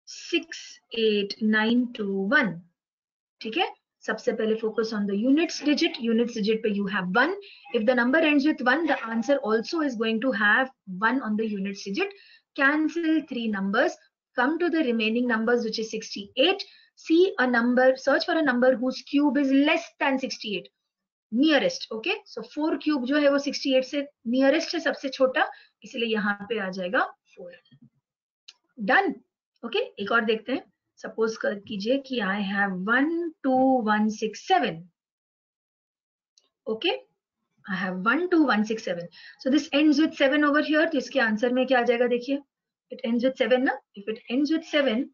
68921. ठीक है, सबसे पहले focus on the units digit. Units digit पे you have 1. If the number ends with 1, the answer also is going to have 1 on the units digit. Cancel 3 numbers, come to the remaining numbers which is 68. See a number, search for a number whose cube is less than 68, nearest. Okay, so 4 cube जो है वो 68 से nearest है, सबसे छोटा, इसलिए यहाँ पे आ जाएगा 4. डन. ओके, एक और देखते हैं. सपोज कर कीजिए कि I have 12167. Okay, I have 12167. So this ends with 7 over here. तो इसके आंसर में क्या आ जाएगा? देखिए, इट एंड्स विद 7 ना. If it ends with 7,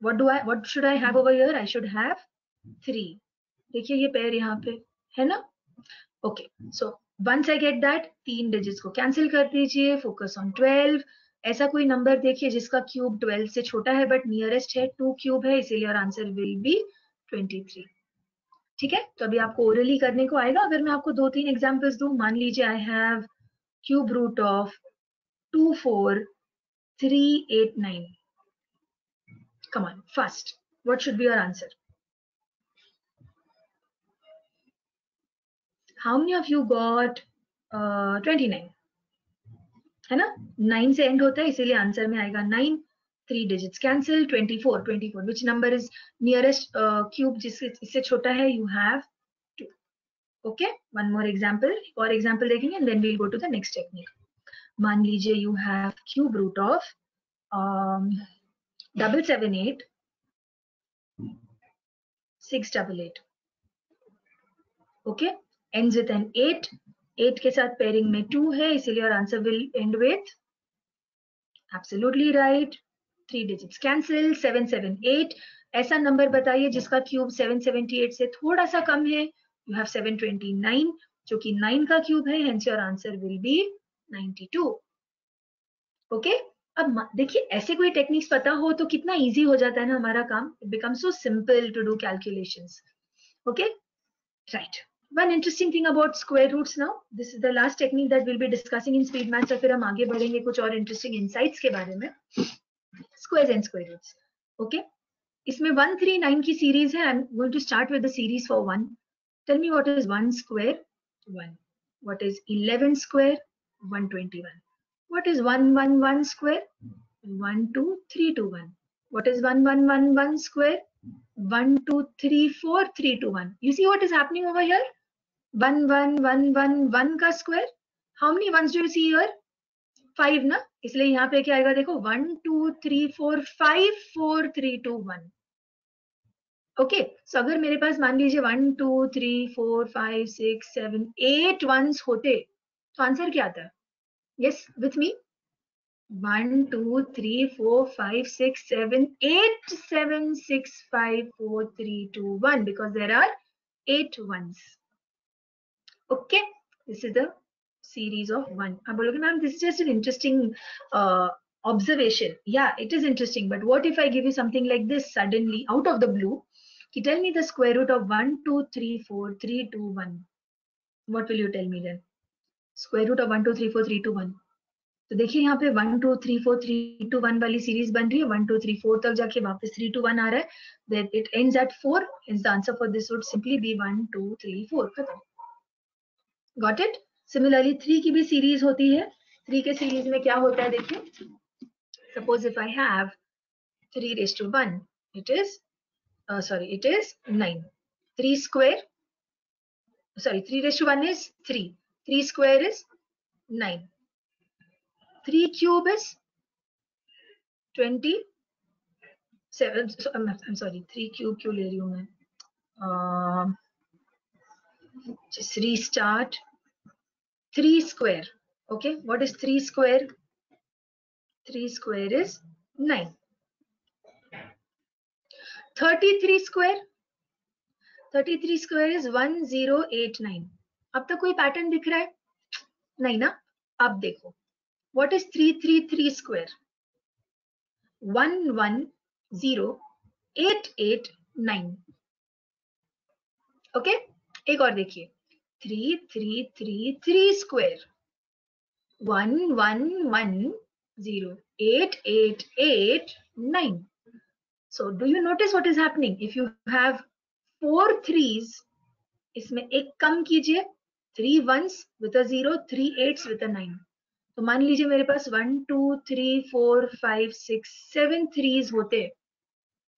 what should I have over here? I should have 3. देखिए ये पेयर यहाँ पे है ना. Okay, so once I get that, 3 digits को कैंसिल कर दीजिए. Focus on 12. ऐसा कोई नंबर देखिए जिसका क्यूब 12 से छोटा है बट नियरेस्ट है 2 क्यूब है, इसीलिए और आंसर विल बी 23. ठीक है, तो अभी आपको ओरली करने को आएगा. अगर मैं आपको 2-3 एग्जांपल्स दूं, मान लीजिए I have cube root of 24389. Come on, fast. What should be your answer? How many of you got 29? है ना, 9 से एंड होता है, इसीलिए आंसर में आएगा 9. 3 digits cancel. 24. Which number is nearest cube जिससे छोटा है? You have 2. Okay, one more example. एक और एग्जांपल देखेंगे and then we'll go to the next technique. मान लीजिए you have cube root of 778 688. Okay, ends with an 8. 8 के साथ पेयरिंग में 2 है, इसीलिए और answer will and with absolutely right. 3 digits cancel. 778. ऐसा नंबर बताइए जिसका क्यूब 778 से थोड़ा सा कम है. यू हैव 729 जो कि 9 का क्यूब है, hence your answer will be 92. Okay, अब देखिए ऐसे कोई टेक्निक्स पता हो तो कितना इजी हो जाता है ना हमारा काम. It becomes so simple to do calculations. Okay, right. One interesting thing about square roots now. This is the last technique that we'll be discussing in speed maths. और फिर हम आगे बढ़ेंगे कुछ और interesting insights के बारे में. Squares and square roots. Okay. इसमें 139 की series है. I'm going to start with the series for 1. Tell me what is 1 square? 1. What is 11 square? 121. What is 111 square? 12321. What is 1111 square? 1234321. You see what is happening over here? 11111 का square. How many once do you see here? 5 ना, इसलिए यहाँ पे क्या आएगा? देखो 1 2 3 4 5 4 3 2 1. Okay, so अगर मेरे पास मान लीजिए 1 2 3 4 5 6 7 8 वंस होते तो आंसर क्या आता है? Yes, with me. 1, 2, 3, 4, 5, 6, 7, 8, 7, 6, 5, 4, 3, 2, 1 because there are 8 ones. Okay, this is the series of 1. अब बोलोगे ma'am, this is just an interesting observation. Yeah, it is interesting. But what if I give you something like this suddenly out of the blue? Tell me the square root of 1, 2, 3, 4, 3, 2, 1. What will you tell me then? Square root of 1, 2, 3, 4, 3, 2, 1. तो देखिए यहाँ पे 1 2 3 4 3 2 1 वाली series बन रही है. 1 2 3 4 तक जाके वापस 3 2 1 आ रहा है. Then it ends at 4. Hence the answer for this would simply be 1 2 3 4. खत्म. Got it? Similarly 3 की भी सीरीज होती है. 3 के सीरीज में क्या होता है देखिए. Suppose if I have 3 raised to 1, it is 9. 3 square, sorry, 3 raised to 1 is 3. 3 square is 9. 3 cube is 27. So, I'm sorry, 3 cube क्यों ले रही हूँ मैं? Just restart. 3 square. Okay, what is 3 square? 3 square is 9. 33 square. 33 square is 1089. अब तक कोई pattern दिख रहा है? नहीं ना? अब देखो. What is 333 square? 110889. Okay, एक और देखिए. 3333 square. 11088889. So do you notice what is happening? If you have 4 threes, इसमें एक कम कीजिए. 3 ones with a 0, 3 8s with a 9. तो मान लीजिए मेरे पास 1 2 3 4 5 6 7 threes होते,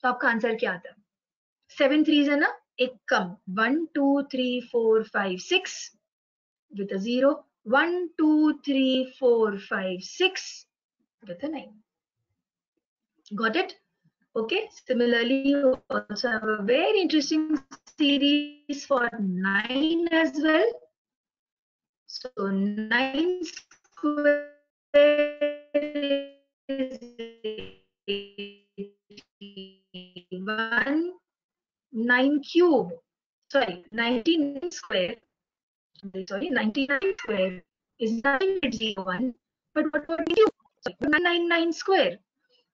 तो आपका आंसर क्या आता है? 7 threes है ना, एक कम. 1 2 3 4 5 6 with a 0. 1 2 3 4 5 6 with a 9. Got it? Okay, similarly, you also have a very interesting series for 9 as well. So 9 square is 81. 9 cube, sorry, 99 square, sorry, 99 square is 9801. But what about cube? Sorry, 999 square.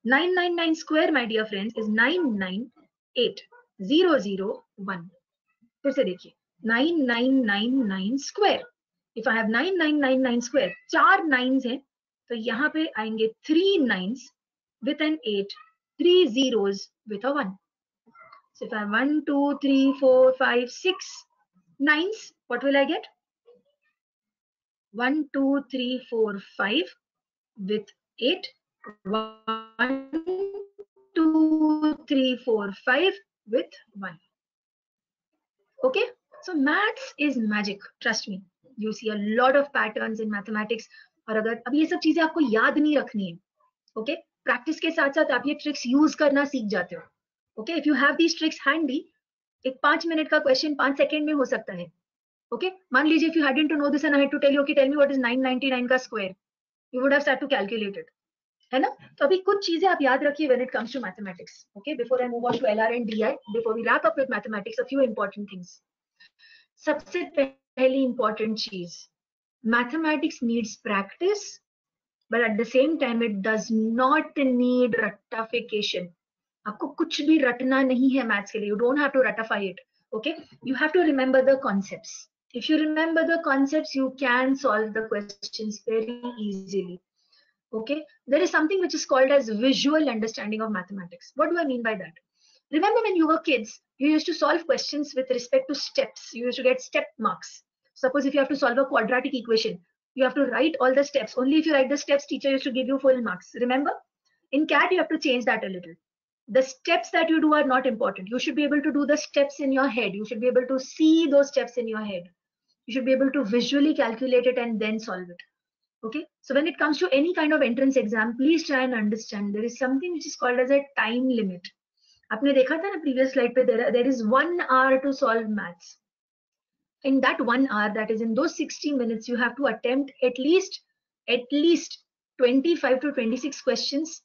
999 square, my dear friends, is 998001. फिर से देखिए, 9999 square. If I have 9999 square, 4 nines हैं, तो यहाँ पे आएंगे 3 nines with an 8, 3 zeros with a 1. So if I have 1 2 3 4 5 6 nines, what will I get? 1 2 3 4 5 with 8. 1 2 3 4 5 with 1. Okay, so maths is magic, trust me. You see a lot of patterns in mathematics. और अगर अब ये सब चीजें आपको याद नहीं रखनी है, ओके, प्रैक्टिस के साथ साथ आप ये ट्रिक्स यूज करना सीख जाते हो. Okay, if you have these tricks handy, एक 5 मिनट का क्वेश्चन 5 सेकंड में हो सकता है. ओके, मान लीजिए if you hadn't to know this and I had to tell you कि टेल मी व्हाट इज 999 का square, you would have start to calculate it, है ना? तो अभी कुछ चीजें आप याद रखिए when it comes to mathematics. Okay, before I move on to LR and DI, before we wrap up with mathematics, a few important things. सबसे पहली इंपॉर्टेंट चीज, mathematics needs practice, but at the same time it does not need रट्टाफिकेशन. आपको कुछ भी रटना नहीं है maths के लिए. You don't have to ratify it. Okay, you have to remember the concepts. If you remember the concepts, you can solve the questions very easily. Okay, there is something which is called as visual understanding of mathematics. What do I mean by that? Remember when you were kids, you used to solve questions with respect to steps. You used to get step marks. Suppose if you have to solve a quadratic equation, you have to write all the steps. Only if you write the steps, teacher used to give you full marks. Remember? In CAT, you have to change that a little. The steps that you do are not important. You should be able to do the steps in your head. You should be able to see those steps in your head. You should be able to visually calculate it and then solve it. Okay, so when it comes to any kind of entrance exam, please try and understand there is something which is called as a time limit. आपने देखा था ना previous slide पे, there is 1 hour to solve maths. In that 1 hour, that is in those 60 minutes, you have to attempt at least 25 to 26 questions.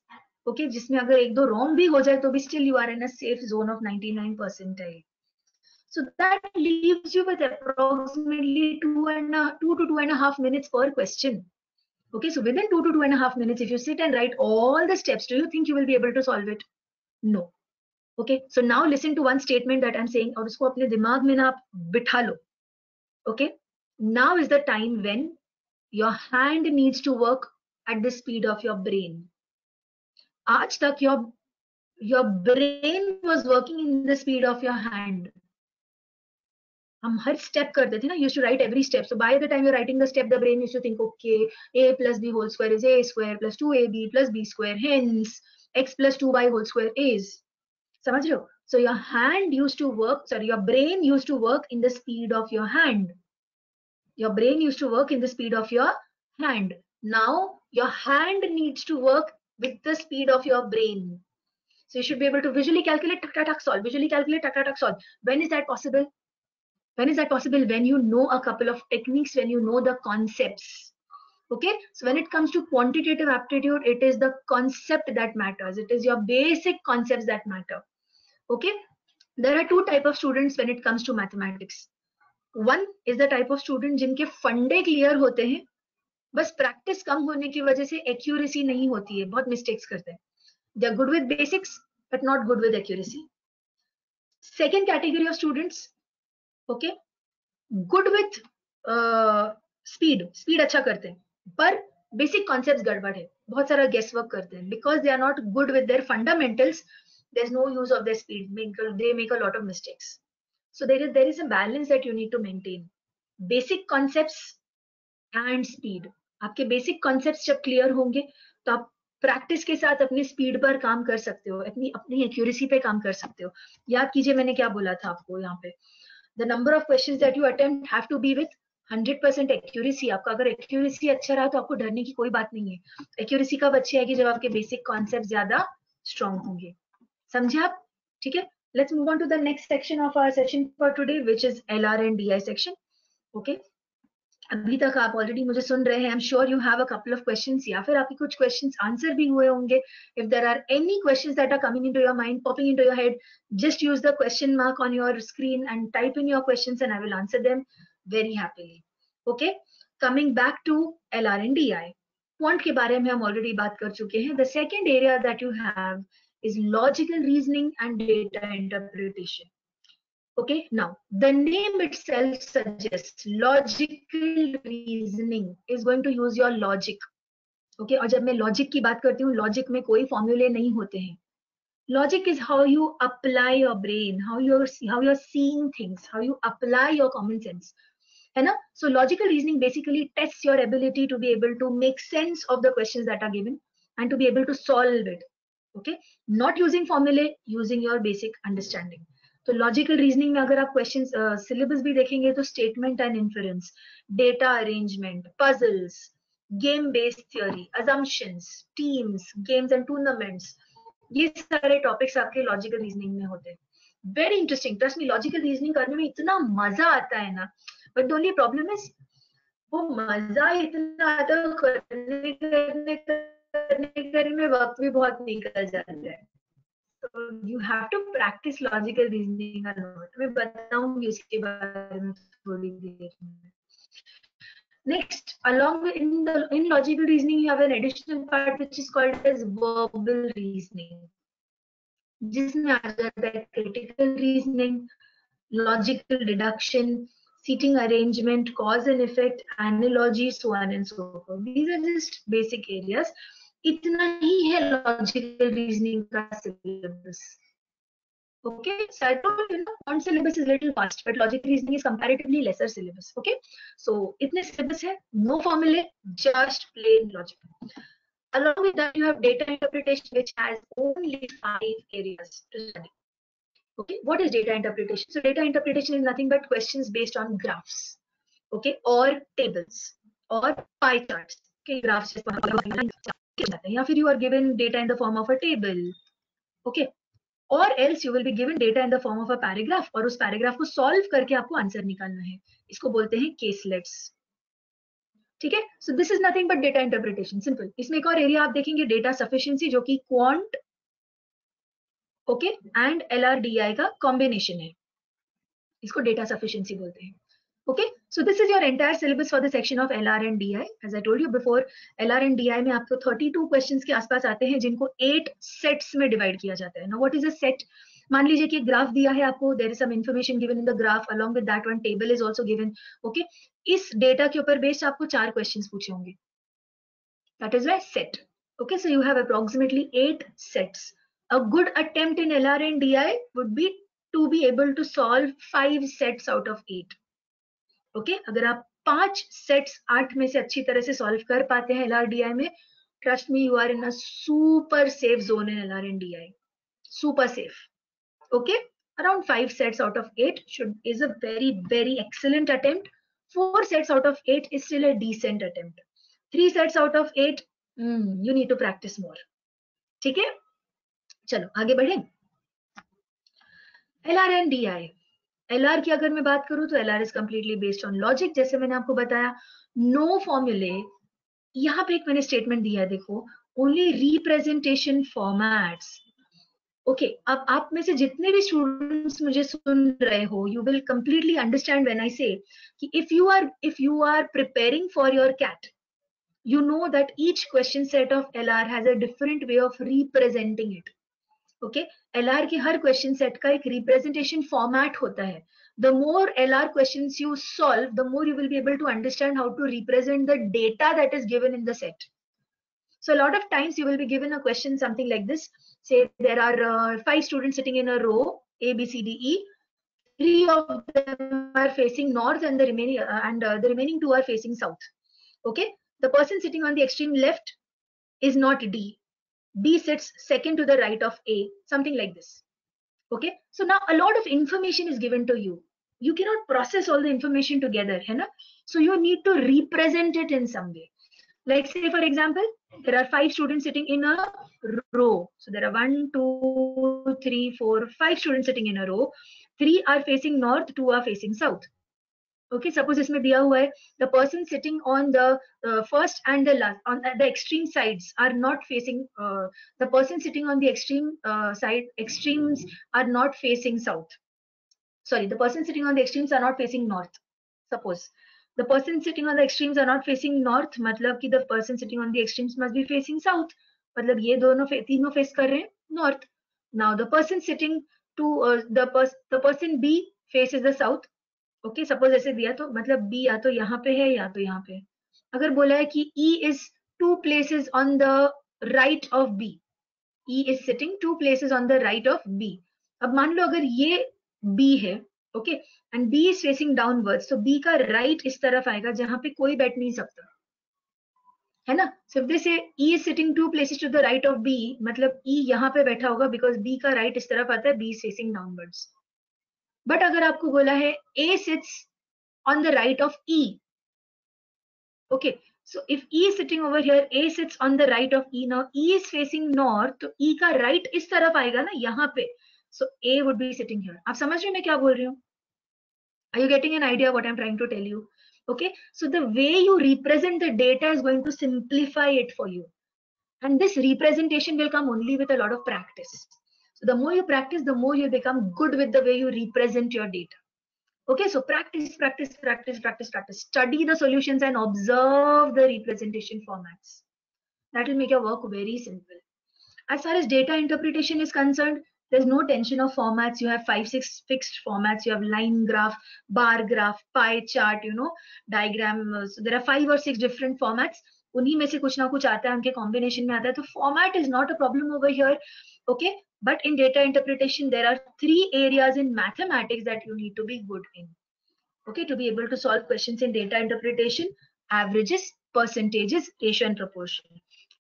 Okay, जिसमें अगर एक दो wrong भी हो जाए तो भी still you are in a safe zone of 99 percentile. So that leaves you with approximately 2 to 2.5 minutes per question. Okay, so within 2 to 2.5 minutes, if you sit and write all the steps, do you think you will be able to solve it? No. Okay, so now listen to one statement that I'm saying और उसको अपने दिमाग में ना आप बिठा लो. Okay, now is the time when your hand needs to work at the speed of your brain. आज तक your brain was working in the speed of your hand. हम हर स्टेप करते थे ना, used to write every step. So by the time you writing the step the brain used to think okay a plus b whole square is a square plus 2ab plus b square, hence x plus 2y whole square is. समझ रहे हो? So your hand used to work, sorry, your brain used to work in the speed of your hand. Your brain used to work in the speed of your hand. Now your hand needs to work with the speed of your brain. So you should be able to visually calculate, tak tak tak solve, visually calculate, tak tak tak solve. When is that possible? When is that possible? When you know a couple of techniques, when you know the concepts. Okay, so when it comes to quantitative aptitude, it is the concept that matters. It is your basic concepts that matter. Okay, there are two type of students when it comes to mathematics. One is the type of student जिनके फंडे clear होते हैं, बस practice कम होने की वजह से accuracy नहीं होती है, बहुत मिस्टेक्स करते हैं. They are good with basics but not good with accuracy. Second category of students, okay, good with speed अच्छा करते हैं पर बेसिक कॉन्सेप्ट्स गड़बड़ है, बहुत सारा गेस वर्क करते हैं. Because they are not good with their fundamentals, there is no use of their speed, they make a lot of mistakes. So there is a balance that you need to maintain. Basic concepts and speed. आपके basic concepts जब clear होंगे तो आप practice के साथ अपनी speed पर काम कर सकते हो, अपनी अपनी एक्यूरेसी पे काम कर सकते हो. याद कीजिए मैंने क्या बोला था आपको यहाँ पे, the number of questions that you attempt have to be with 100% accuracy. आपका अगर accuracy अच्छा रहा तो आपको डरने की कोई बात नहीं है. Accuracy कब अच्छी आएगी? जब आपके basic concepts ज्यादा strong होंगे. समझे आप? ठीक है, let's move on to the next section of our session for today, which is LR and DI section. Okay, अभी तक आप ऑलरेडी मुझे सुन रहे हैं. I am sure you have a couple of questions, या फिर आपके कुछ क्वेश्चंस आंसर भी हुए होंगे. If there are any questions that are coming into your mind, popping into your head, just use the question mark on your screen and type in your questions and I will answer them very happily. Okay, coming back to LR and DI. Quant के बारे में हम already बात कर चुके हैं. The second area that you have is logical reasoning and data interpretation. Okay, now the name itself suggests logical reasoning is going to use your logic. Okay, और जब मैं logic की बात करती हूँ, logic में कोई formulae नहीं होते हैं. Logic is how you apply your brain, how you're seeing things, how you apply your common sense. है ना? So logical reasoning basically tests your ability to be able to make sense of the questions that are given and to be able to solve it. Okay, not using formulae, using your basic understanding. तो logical reasoning में अगर आप questions syllabus भी देखेंगे तो statement and inference, data arrangement, puzzles, game based theory, assumptions, teams, games and tournaments, ये सारे topics आपके लॉजिकल रीजनिंग में होते हैं. Very interesting. Trust me, logical reasoning करने में इतना मजा आता है ना, but the only problem is वो मजा इतना आता है, करने में वक्त भी बहुत निकल जाता है. So you have to practice logical reasoning a lot. मैं बताऊंगी उसके बारे में थोड़ी देर में. Next, along with in logical reasoning, you have an additional part which is called as verbal reasoning. जिसमें आ जाता है critical reasoning, logical deduction, seating arrangement, cause and effect, analogy, so on and so forth. These are just basic areas. इतना ही है logical reasoning का syllabus. Okay, so I told you, quant syllabus is little fast, but logical reasoning is comparatively lesser syllabus. Okay, so इतने syllabus है, no formulae, just plain logic. Along with that, you have data interpretation, which has only 5 areas to study. Okay, what is data interpretation? So data interpretation is nothing but questions based on graphs, okay, or tables or pie charts. Okay, graphs या फिर you are given data in the form of a table, okay, or else you will be given data in the form of a paragraph और उस paragraph को solve करके आपको answer निकालना है. इसको बोलते हैं caselets. ठीक है. So this is nothing but data interpretation, simple. इसमें एक और एरिया आप देखेंगे, डेटा सफिशिएंसी, जो कि क्वांट, ओके, एंड LRDI का कॉम्बिनेशन है. इसको डेटा सफिशिएंसी बोलते हैं. Okay, so this is your entire syllabus for the section of LR and DI. As I told you before, LR and DI में आपको 32 questions के आसपास आते हैं, जिनको 8 sets में divide किया जाता है. Now what is a set? मान लीजिए कि ग्राफ दिया है आपको, there is some information given in the graph, along with that one table is also given. Okay, इस डेटा के ऊपर बेस्ड आपको 4 questions पूछे होंगे. That is a set. Okay, so you have approximately 8 sets. A good attempt in LR and DI would be to be able to solve 5 sets out of 8. Okay, अगर आप 5 sets 8 में से अच्छी तरह से सॉल्व कर पाते हैं LRDI में, trust me, you are in a super safe zone in LR and DI. Super safe. Okay, around 5 sets out of 8 is a very excellent attempt. 4 sets out of 8 is still a decent attempt. 3 sets out of 8, you need to practice more. ठीक है, चलो आगे बढ़ें. LR and DI. LR की अगर मैं बात करूं तो LR is completely based on logic, जैसे मैंने आपको बताया. नो फॉर्मूले. यहाँ पे एक मैंने स्टेटमेंट दिया है, देखो, ओनली रिप्रेजेंटेशन फॉर्मेट्स. ओके, अब आप में से जितने भी स्टूडेंट्स मुझे सुन रहे हो, you will completely understand when I say कि if you are preparing for your CAT, you know that each question set of LR has a different way of representing it. Okay, LR की हर question set का एक representation format होता है. The more LR questions you solve, the more you will be able to understand how to represent the data that is given in the set. So a lot of times you will be given a question something like this. Say there are 5 students sitting in a row, A, B, C, D, E. 3 of them are facing north and the remaining 2 are facing south. Okay, the person sitting on the extreme left is not D. B sits second to the right of A, something like this. Okay, so now a lot of information is given to you. You cannot process all the information together, है ना? So you need to represent it in some way. Like say for example, there are 5 students sitting in a row. So there are 1, 2, 3, 4, 5 students sitting in a row. 3 are facing north, 2 are facing south. Okay, suppose इसमें दिया हुआ है, the person sitting on the first and the last, on the extreme sides are not facing, the person sitting on the extremes are not facing south. Sorry, the person sitting on the extremes are not facing north. Suppose the person sitting on the extremes are not facing north, मतलब कि the person sitting on the extremes must be facing south. मतलब ये दोनों तीनों face कर रहे हैं north. Now the person sitting to the person B faces the south. Okay, suppose ऐसे दिया तो मतलब बी या तो यहाँ पे है या तो यहाँ पे. अगर बोला है कि E is 2 places on the right of B, E is sitting 2 places on the right of B. अब मान लो अगर ये B है, okay, and B is facing downwards, तो B का राइट इस तरफ आएगा जहां पे कोई बैठ नहीं सकता, है ना? So if they say E is sitting 2 places to the right of B, मतलब E यहाँ पे बैठा होगा बिकॉज B का राइट इस तरफ आता है, B is facing downwards. But अगर आपको बोला है A sits on the right of E, okay, so if E is sitting over here, A sits on the right of E. Now E is facing north, तो E का right इस तरफ आएगा ना यहाँ पे, so A would be sitting here. आप समझ रहे हैं मैं क्या बोल रही हूँ? Are you getting an idea what I'm trying to tell you? Okay, so the way you represent the data is going to simplify it for you, and this representation will come only with a lot of practice. So the more you practice, the more you become good with the way you represent your data. Okay, so practice. Study the solutions and observe the representation formats. That will make your work very simple. As far as data interpretation is concerned, there's no tension of formats. You have 5, 6 fixed formats. You have line graph, bar graph, pie chart, diagram. So there are 5 or 6 different formats. उन्हीं में से कुछ ना कुछ आता है, उनके combination में आता है. तो format is not a problem over here. Okay, but in data interpretation, there are 3 areas in mathematics that you need to be good in. Okay, to be able to solve questions in data interpretation: averages, percentages, ratio and proportion.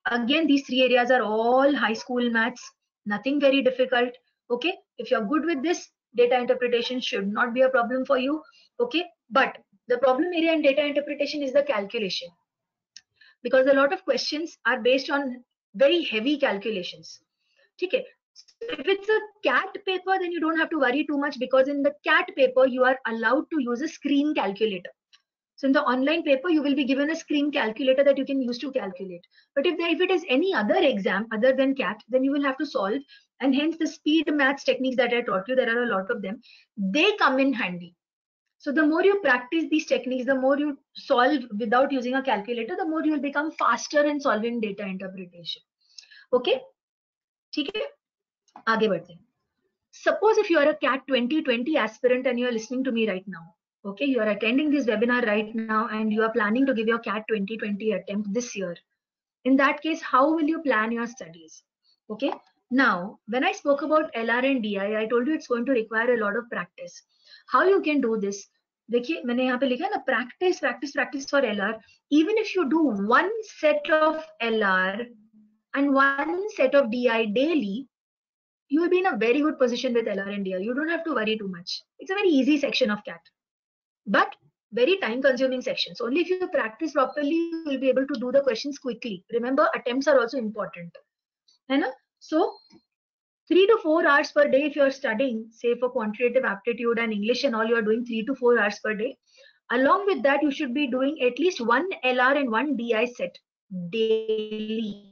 Again, these 3 areas are all high school maths, nothing very difficult. Okay, if you're good with this, data interpretation should not be a problem for you. Okay, but the problem area in data interpretation is the calculation, because a lot of questions are based on very heavy calculations. Okay, if it's a CAT paper, then you don't have to worry too much, because in the CAT paper you are allowed to use a screen calculator. So in the online paper, you will be given a screen calculator that you can use to calculate. But if it is any other exam other than CAT, then you will have to solve. And hence the speed maths techniques that I taught you, there are a lot of them, they come in handy. So the more you practice these techniques, the more you solve without using a calculator, the more you will become faster in solving data interpretation. Okay? ठीक है? आगे बढ़ते हैं. Suppose if you are a CAT 2020 aspirant and you are listening to me right now. Okay, you are attending this webinar right now and you are planning to give your CAT 2020 attempt this year. In that case, how will you plan your studies? Okay, now when I spoke about LR and DI, I told you it's going to require a lot of practice. How you can do this? देखिए मैंने यहाँ पे लिखा है ना, practice for LR. Even if you do one set of LR and one set of DI daily, you will be in a very good position with LR and DI. You don't have to worry too much. It's a very easy section of CAT, but very time-consuming section. So only if you practice properly, you will be able to do the questions quickly. Remember, attempts are also important. So 3 to 4 hours per day if you are studying, say for quantitative aptitude and English and all, you are doing 3 to 4 hours per day. Along with that, you should be doing at least one LR and one DI set daily.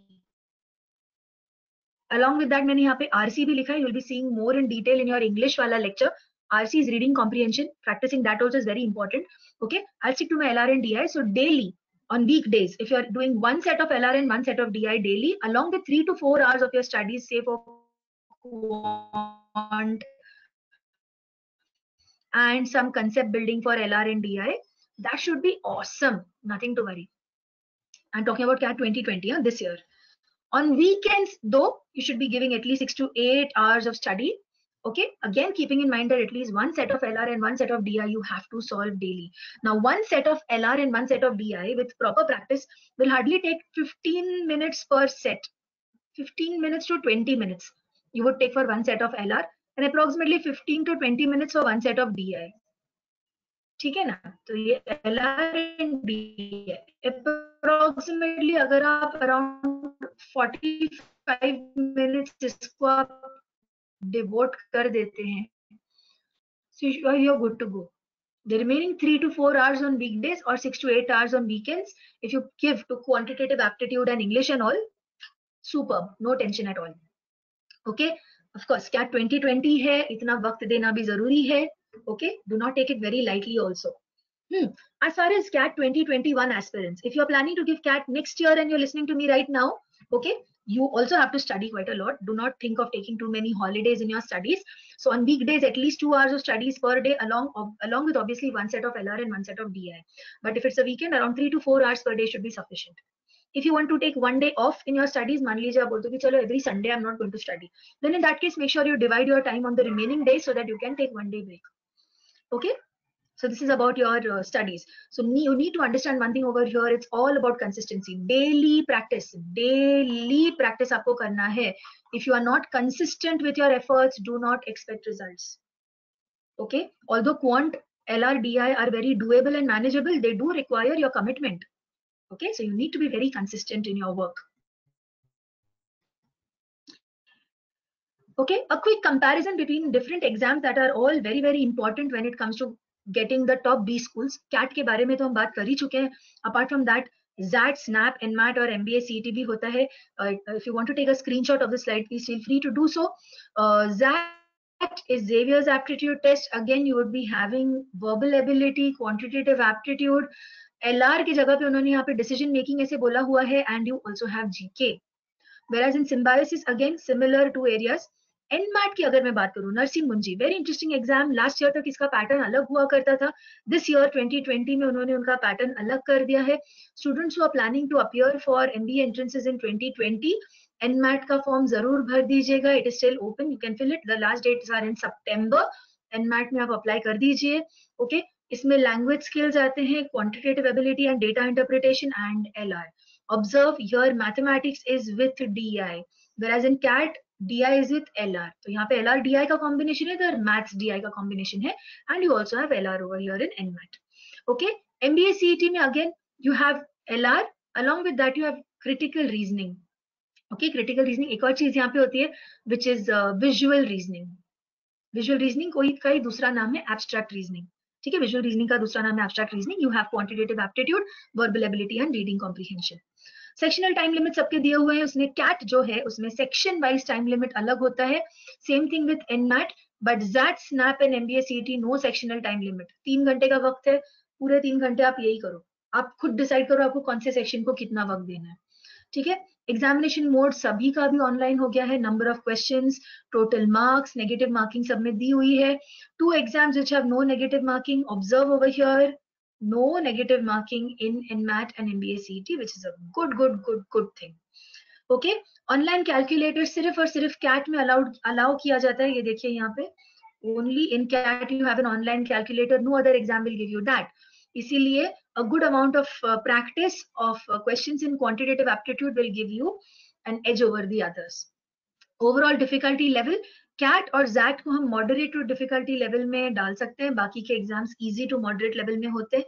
Along with that, मैंने यहाँ पे RC भी लिखा है. You'll be seeing more in detail in your English वाला lecture. RC is reading comprehension. Practicing that also is very important. Okay, I'll stick to my LR and DI. So daily, on weekdays, if you're doing one set of LR and one set of DI daily, along with 3 to 4 hours of your studies, say for quant and some concept building for LR and DI, that should be awesome. Nothing to worry. I'm talking about CAT 2020 this year. On weekends, though, you should be giving at least 6 to 8 hours of study. Okay, again, keeping in mind that at least one set of LR and one set of DI you have to solve daily. Now, one set of LR and one set of DI with proper practice will hardly take 15 minutes per set. 15 minutes to 20 minutes you would take for one set of LR and approximately 15 to 20 minutes for one set of DI. ठीक है ना? तो ये LR and DI approximately अगर आप around 45 minutes इसको आप devote कर देते हैं, so you're good to go. The remaining 3 to 4 hours on weekdays or 6 to 8 hours on weekends, if you give to quantitative aptitude and English and all, superb, no tension at all. Okay, of course, CAT 2020 है, इतना वक्त देना भी जरूरी है. Okay, do not take it very lightly also. As far as CAT 2021 aspirants, if you're planning to give CAT next year and you're listening to me right now, okay, you also have to study quite a lot. Do not think of taking too many holidays in your studies. So on weekdays, at least 2 hours of studies per day, along with obviously one set of LR and one set of DI. But if it's a weekend, around 3 to 4 hours per day should be sufficient. If you want to take one day off in your studies, मान लीजिए आप बोलते हो कि चलो every Sunday I'm not going to study, then in that case make sure you divide your time on the remaining days so that you can take one day break. Okay, so this is about your studies. So you need to understand one thing over here. It's all about consistency. Daily practice आपको करना है. If you are not consistent with your efforts, do not expect results. Okay, although quant, LR, DI are very doable and manageable, they do require your commitment. Okay, so you need to be very consistent in your work. Okay, a quick comparison between different exams that are all very, very important when it comes to getting the top B schools. CAT के बारे में तो हम बात कर ही चुके हैं. Apart from that, ZAT, SNAP, NMAT और MBA CET भी होता है. If you want to take a screenshot of the slide, please feel free to do so. ZAT is Xavier's aptitude test. Again, you would be having verbal ability, quantitative aptitude. LR की जगह पे उन्होंने यहाँ पे decision making ऐसे बोला हुआ है, and you also have GK. Whereas in symbiosis, again, similar two areas. NMAT की अगर मैं बात करूँ, नरसिंह मुंजी, very interesting exam. Last year तक इसका पैटर्न अलग हुआ करता था. This year 2020 में उन्होंने उनका पैटर्न अलग कर दिया है. Students who are planning to appear for MBA entrances in 2020, NMAT का फॉर्म जरूर भर दीजिएगा. It is still open. You can fill it. The last dates are in September. NMAT में आप अप्लाई कर दीजिए. Okay. इसमें लैंग्वेज स्किल्स आते हैं, quantitative ability and data interpretation and LR. Observe here, mathematics is with DI, whereas in CAT DI is with LR. तो यहाँ पे LR DI का combination है, इधर maths DI का combination है, and you also have LR over here in NMAT. Okay, MBA CET में again you have LR, along with that you have critical reasoning. Okay, critical reasoning एक और चीज यहाँ पे होती है, which is visual reasoning. Visual reasoning कोई दूसरा नाम है abstract reasoning. ठीक है, विजुअल रीजनिंग का दूसरा नाम है abstract reasoning. You have quantitative aptitude, verbal ability and reading comprehension. Sectional time limit सबके दिए हुए हैं. उसमें कैट जो है उसमें सेक्शन वाइज टाइम लिमिट अलग होता है. Same thing with NMAT, but XAT, SNAP and MBA CET no sectional time limit. 3 घंटे का वक्त है, पूरे 3 घंटे आप यही करो. आप खुद डिसाइड करो आपको कौन से सेक्शन को कितना वक्त देना है. ठीक है. एग्जामिनेशन मोड सभी का भी ऑनलाइन हो गया है. Number of questions, total marks, negative marking सब में दी हुई है. 2 exams which have no negative marking. Observe over here, no negative marking in NMAT and MBA CET, which is a good thing. Okay. Online calculator सिर्फ और सिर्फ cat में allow किया जाता है. ये देखिए यहाँ पे, only in CAT you have an online calculator, no other exam will give you that. इसीलिए a good amount of practice of questions in quantitative aptitude will give you an edge over the others. Overall difficulty level, CAT और XAT को हम moderate to difficulty level में डाल सकते हैं. बाकी के exams easy to moderate level में होते हैं,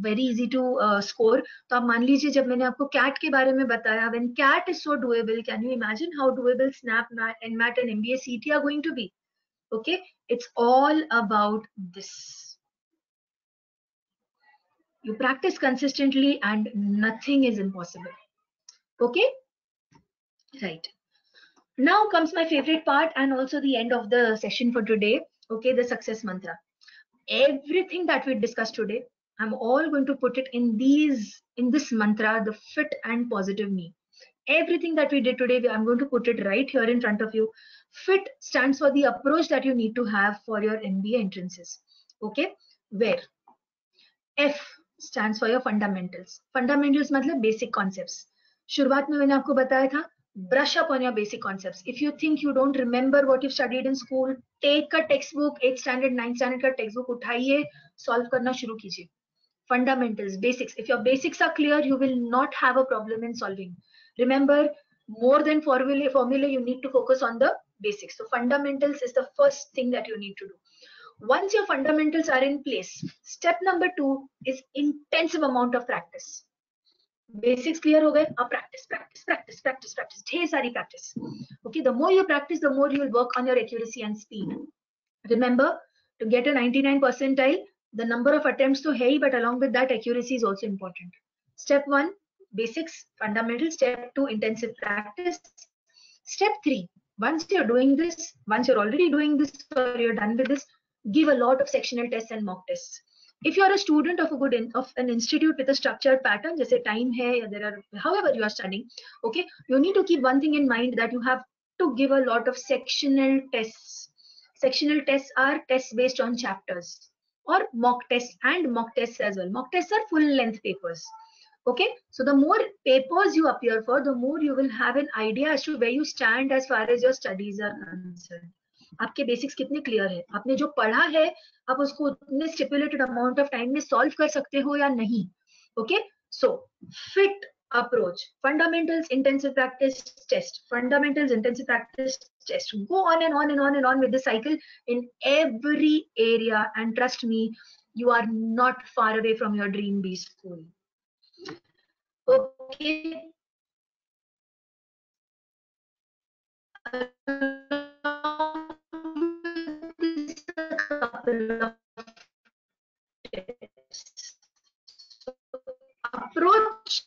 वेरी इजी टू स्कोर. तो आप मान लीजिए जब मैंने आपको कैट के बारे में बताया, when CAT is so doable, can you imagine how doable SNAP, NMAT and MBA CET are going to be. Okay, it's all about this. You practice consistently and nothing is impossible. Okay, right. Now comes my favorite part and also the end of the session for today. Okay, the success mantra. Everything that we discussed today, I'm all going to put it in this mantra, the fit and positive me. Everything that we did today, I'm going to put it right here in front of you. Fit stands for the approach that you need to have for your MBA entrances. Okay, where F stands for your fundamentals. Fundamentals मतलब basic concepts. शुरुआत में मैंने आपको बताया था, brush up on your basic concepts. If you think you don't remember what you've studied in school, take a textbook, 8th standard, 9th standard का textbook उठाइए, solve करना शुरू कीजिए. Fundamentals, basics. If your basics are clear, you will not have a problem in solving. Remember, more than formula, you need to focus on the basics. So fundamentals is the first thing that you need to do. Once your fundamentals are in place, step number 2 is intensive amount of practice. Basics clear हो गए, अब practice, ढेर सारी practice. Okay, the more you practice, the more you will work on your accuracy and speed. Remember, to get a 99 percentile, the number of attempts तो है ही, but along with that, accuracy is also important. Step 1, basics, fundamentals. Step 2, intensive practice. Step 3, once you're doing this, once you're already doing this or you're done with this, give a lot of sectional tests and mock tests. If you are a student of an institute with a structured pattern, जैसे time है या there are, however you are studying, okay, you need to keep one thing in mind, that you have to give a lot of sectional tests. Sectional tests are tests based on chapters, or mock tests as well. Mock tests are full length papers. Okay, so the more papers you appear for, the more you will have an idea as to where you stand as far as your studies are concerned. आपके basics कितने clear है, आपने जो पढ़ा है आप उसको उतने स्टिपुलेटेड अमाउंट ऑफ टाइम में सॉल्व कर सकते हो या नहीं. Okay, so fit approach, fundamentals, intensive practice, test, fundamentals, intensive practice, test. Go on and on and on and on with this cycle in every area, and trust me, you are not far away from your dream B school. Okay. Approach,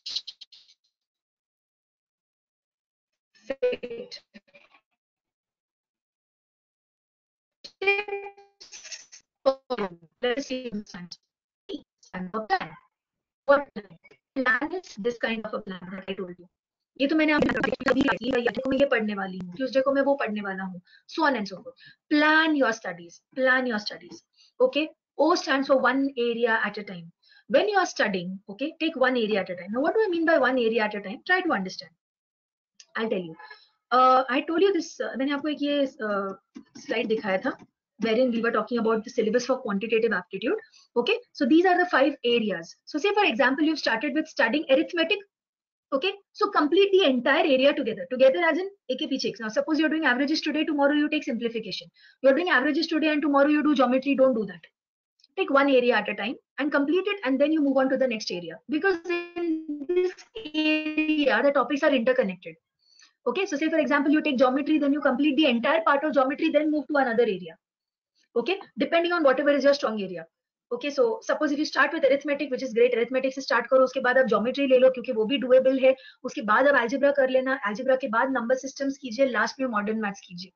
fit, let's see, and the plan. What plan is this kind of a plan that I told you. ये तो मैंने आपको मैं ये पढ़ने वाली हूँ, Tuesday को मैं वो पढ़ने वाला हूँ, so on and so forth. Plan your studies. Okay. O stands for one area at a time. When you are studying, okay, take one area at a time. Now, what do I mean by one area at a time? Try to understand. I'll tell you. I told you this. मैंने आपको एक ये slide दिखाया था, wherein we were talking about the syllabus for quantitative aptitude. Okay, so these are the 5 areas. So say for example, you've started with studying arithmetic. Okay, so complete the entire area together as in एक के पीछे एक. Now suppose you're doing averages today, tomorrow you take simplification. You're doing averages today and tomorrow you do geometry. Don't do that. Take one area at a time and complete it, and then you move on to the next area, because in this area the topics are interconnected. Okay, so say for example you take geometry, then you complete the entire part of geometry, then move to another area. Okay, depending on whatever is your strong area. Okay, so suppose if you start with arithmetic, which is great, arithmetic से start करो, उसके बाद आप geometry ले लो क्योंकि वो भी doable है, उसके बाद आप algebra कर लेना, algebra के बाद number systems कीजिए, last में modern maths कीजिए.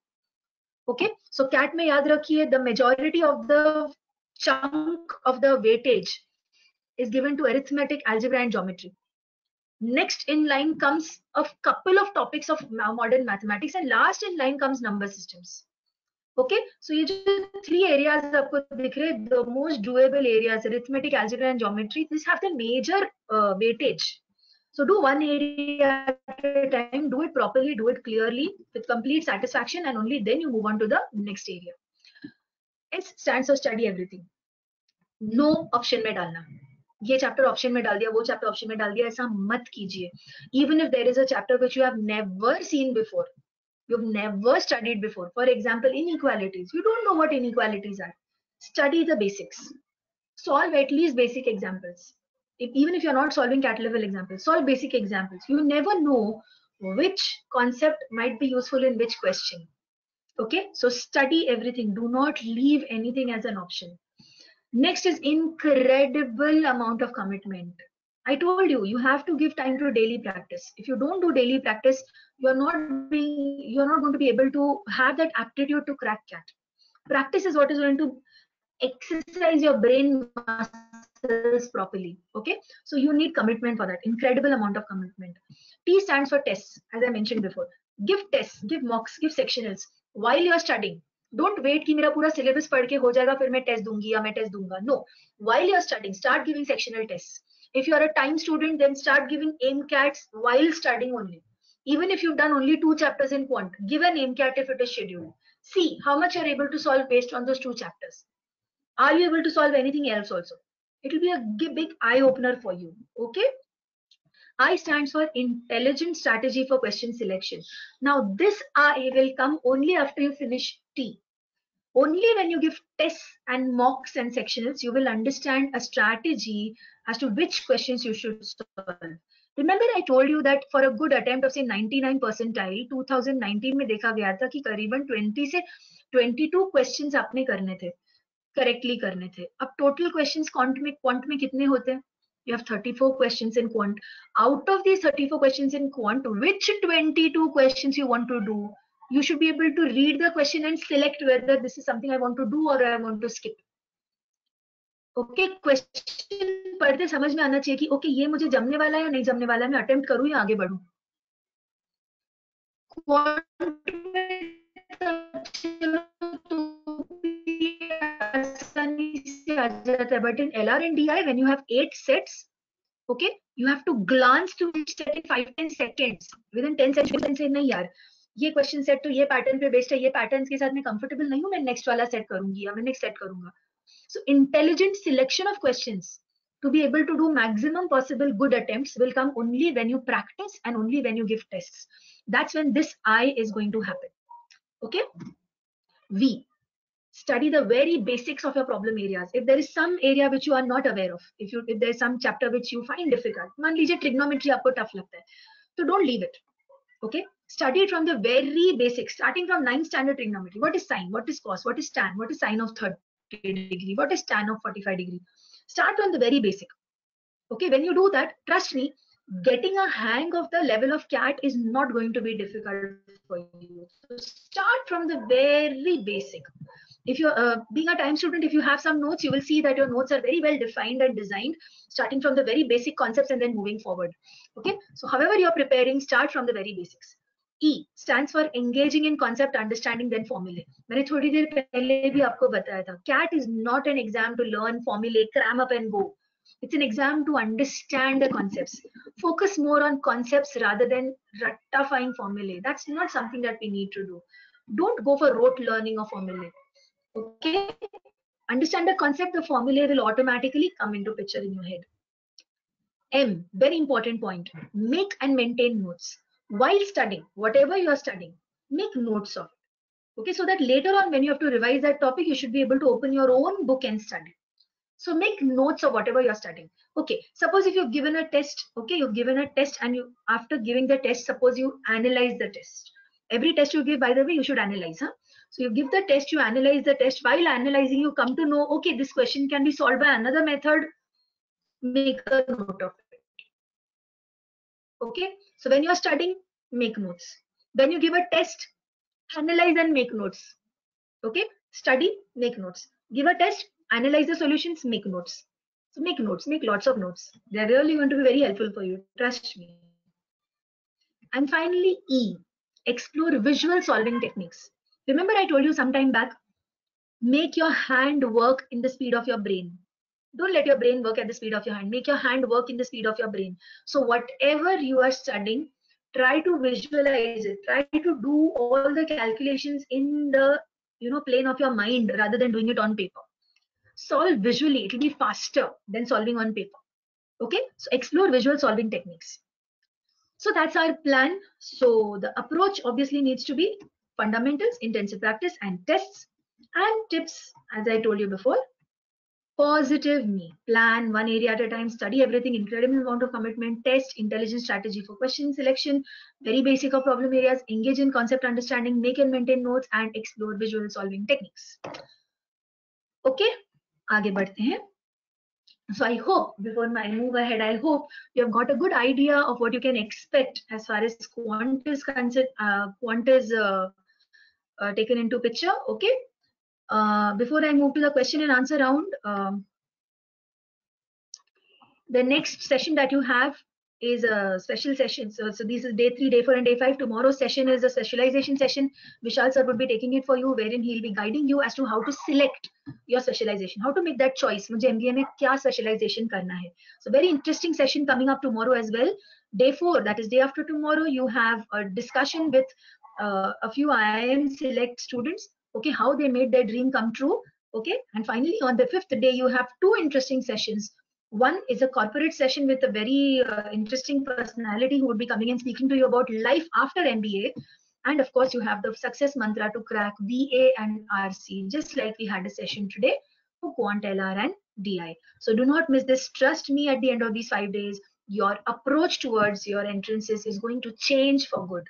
Okay, so CAT में याद रखिए, the majority of the chunk of the weightage is given to arithmetic, algebra and geometry. Next in line comes a couple of topics of modern mathematics and last in line comes number systems. Okay, so ये जो three areas आपको दिख रहे, the most doable areas, arithmetic, algebra and geometry, these have the major weightage. So do one area at a time, do it properly, do it clearly with complete satisfaction, and only then you move on to the next area. S stands for study everything. No option में डालना, ये chapter option में डाल दिया, वो chapter option में डाल दिया, ऐसा मत कीजिए. Even if there is a chapter which you have never seen before, you've never studied before. For example, inequalities. You don't know what inequalities are. Study the basics. Solve at least basic examples. Even if you're not solving cat level examples, solve basic examples. You never know which concept might be useful in which question. Okay, so study everything. Do not leave anything as an option. Next is incredible amount of commitment. I told you, you have to give time to daily practice. If you don't do daily practice, you're not going to be able to have that aptitude to crack CAT. Practice is what is going to exercise your brain muscles properly. Okay, so you need commitment for that. Incredible amount of commitment. T stands for tests, as I mentioned before. Give tests, give mocks, give sectionals while you're studying. Don't wait कि मेरा पूरा syllabus पढ़ के हो जाएगा फिर मैं test दूंगी या मैं test दूंगा. No, while you're studying, start giving sectional tests. If you're a time student, then start giving AIMCATs while studying only. Even if you've done only 2 chapters in quant, give an AIMCAT if it is scheduled. See how much you're able to solve based on those 2 chapters. Are you able to solve anything else also? It will be a big eye opener for you. Okay. I stands for intelligent strategy for question selection. Now this I will come only after you finish T. Only when you give tests and mocks and sectionals, you will understand a strategy as to which questions you should solve. Remember I told you that for a good attempt of say 99 percentile, 2019 में देखा गया था कि करीबन 20 से 22 questions आपने करने थे, correctly करने थे. अब total questions quant में कितने होते हैं? You have 34 questions in quant. Out of these 34 questions in quant, which 22 questions you want to do? You should be able to read the question and select whether this is something I want to do or I want to skip. Okay, question पढ़ते समझ में आना चाहिए कि okay ये मुझे जमने वाला है या नहीं जमने वाला है, मैं attempt करूँ या आगे बढ़ूँ. But in LR and DI, when you have 8 sets, okay, you have to glance to each set in 5-10 seconds. Within 10 seconds say नहीं यार, ये क्वेश्चन सेट तो ये पैटर्न पे बेस्ड है, ये पैटर्न्स के साथ मैं कंफर्टेबल नहीं हूँ, मैं नेक्स्ट वाला सेट करूंगी या मैं नेक्स्ट सेट करूंगा. So intelligent selection of questions to be able to do maximum possible good attempts will come only when you practice and only when you give tests. That's when this I is going to happen. Okay. V. Study the very basics of your problem areas. If there is some area which you are not aware of, if there is some chapter which you find difficult, मान लीजिए trigonometry आपको tough लगता है, so don't leave it. Okay, study it from the very basics, starting from 9th standard trigonometry. What is sine? What is cos? What is tan? What is sine of 30 degree? What is tan of 45 degree? Start on the very basic. Okay, when you do that, trust me, getting a hang of the level of CAT is not going to be difficult for you. So start from the very basic. If you're being a time student, if you have some notes, you will see that your notes are very well defined and designed, starting from the very basic concepts and then moving forward. Okay, so however you're preparing, start from the very basics. E stands for engaging in concept understanding then formulae. मैंने थोड़ी देर पहले भी आपको बताया था, CAT is not an exam to learn formulae, cram up and go. It's an exam to understand the concepts. Focus more on concepts rather than ratifying formulae. That's not something that we need to do. Don't go for rote learning of formulae. Okay, understand the concept, the formula will automatically come into picture in your head. M, very important point, make and maintain notes while studying. Whatever you are studying, make notes of it. Okay, so that later on when you have to revise that topic, you should be able to open your own book and study. So make notes of whatever you're studying. Okay, suppose if you've given a test, okay, you've given a test and you, after giving the test, suppose you analyze the test. Every test you give, by the way, you should analyze. Huh? So you give the test, you analyze the test. While analyzing, you come to know, okay, this question can be solved by another method. Make a note of it. Okay. So when you're studying, make notes. When you give a test, analyze and make notes. Okay. Study, make notes. Give a test, analyze the solutions, make notes. So make notes, make lots of notes. They're really going to be very helpful for you. Trust me. And finally, E, explore visual solving techniques. Remember, I told you some time back, make your hand work in the speed of your brain. Don't let your brain work at the speed of your hand. Make your hand work in the speed of your brain. So whatever you are studying, try to visualize it. Try to do all the calculations in the plane of your mind rather than doing it on paper. Solve visually. It will be faster than solving on paper. Okay, so explore visual solving techniques. So that's our plan. So the approach obviously needs to be fundamentals, intensive practice, and tests and tips, as I told you before. Positive me. Plan one area at a time, study everything, incredible amount of commitment, test, intelligent strategy for question selection, very basic of problem areas, engage in concept understanding, make and maintain notes, and explore visual solving techniques. Okay, आगे बढ़ते हैं. So I hope, before I move ahead, I hope you have got a good idea of what you can expect as far as quant is taken into picture. Okay. Before I move to the question and answer round, the next session that you have is a special session. So this is day 3, day 4, and day 5. Tomorrow's session is a specialization session. Vishal sir would be taking it for you, wherein he'll be guiding you as to how to select your specialization, how to make that choice. मुझे MBA में क्या specialization करना है. So very interesting session coming up tomorrow as well. Day 4, that is day after tomorrow, you have a discussion with a few IIM select students. Okay, how they made their dream come true. Okay, and finally on the 5th day, you have 2 interesting sessions. One is a corporate session with a very interesting personality who would be coming and speaking to you about life after MBA. And of course, you have the success mantra to crack BA and RC, just like we had a session today for Quant LR and DI. So do not miss this. Trust me, at the end of these 5 days, your approach towards your entrances is going to change for good.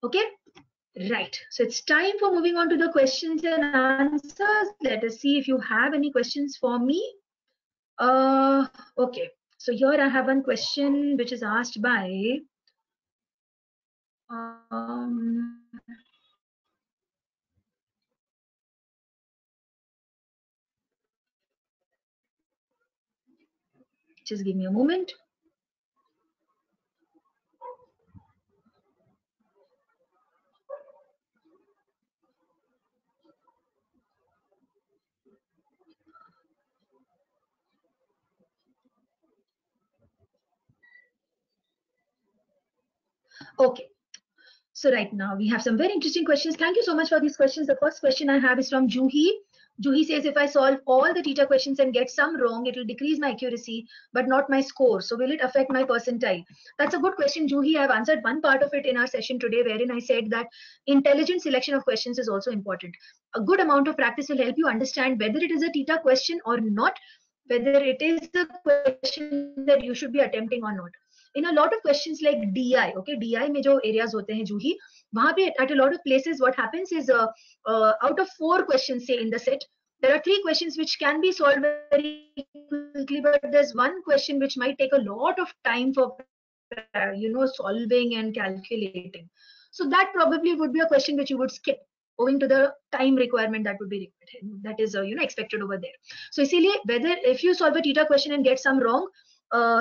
Okay? Right. So it's time for moving on to the questions and answers. Let us see if you have any questions for me. Okay, so here I have one question which is asked by just give me a moment. Okay. So right now we have some very interesting questions. Thank you so much for these questions. The first question I have is from Juhi. Juhi says, if I solve all the teacher questions and get some wrong, it will decrease my accuracy, but not my score. So will it affect my percentile? That's a good question, Juhi. I've answered one part of it in our session today, wherein I said that intelligent selection of questions is also important. A good amount of practice will help you understand whether it is a teacher question or not, whether it is the question that you should be attempting or not. In a lot of questions like DI, okay, DI में जो areas होते हैं जूही, वहाँ पे at a lot of places what happens is out of 4 questions say in the set, there are 3 questions which can be solved very quickly, but there's one question which might take a lot of time for solving and calculating. So that probably would be a question which you would skip owing to the time requirement that would be required, that is expected over there. So इसीलिए whether if you solve a theta question and get some wrong,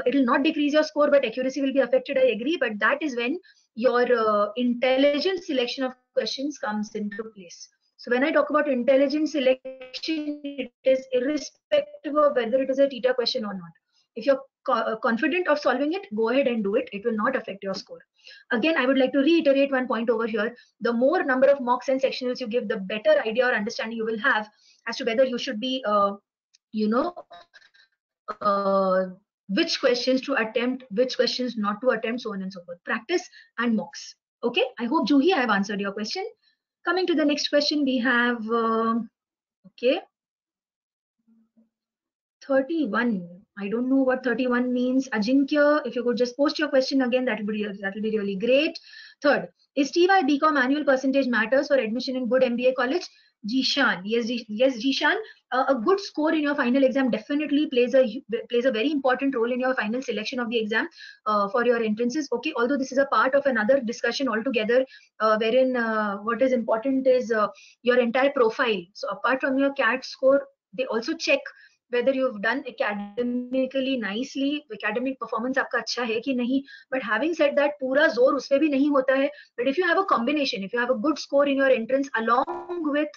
it will not decrease your score, but accuracy will be affected. I agree, but that is when your intelligent selection of questions comes into place. So when I talk about intelligent selection, it is irrespective of whether it is a theta question or not. If you're confident of solving it, go ahead and do it. It will not affect your score. Again, I would like to reiterate one point over here. The more number of mocks and sectionals you give, the better idea or understanding you will have as to whether you should be, which questions to attempt, which questions not to attempt, so on and so forth. Practice and mocks. Okay, I hope, Juhi, I have answered your question. Coming to the next question, we have, okay, 31. I don't know what 31 means. Ajinkya, if you could just post your question again, that will be really great. Third, Is TY BCom annual percentage matters for admission in good MBA college? Jishan, yes, yes, Jishan. A good score in your final exam definitely plays a very important role in your final selection of the exam for your entrances. Okay, although this is a part of another discussion altogether, wherein what is important is your entire profile. So apart from your CAT score, they also check whether you've done academically nicely, academic performance आपका अच्छा है कि नहीं. But having said that, पूरा जोर उस पे भी नहीं होता है. But if you have a combination, if you have a good score in your entrance along with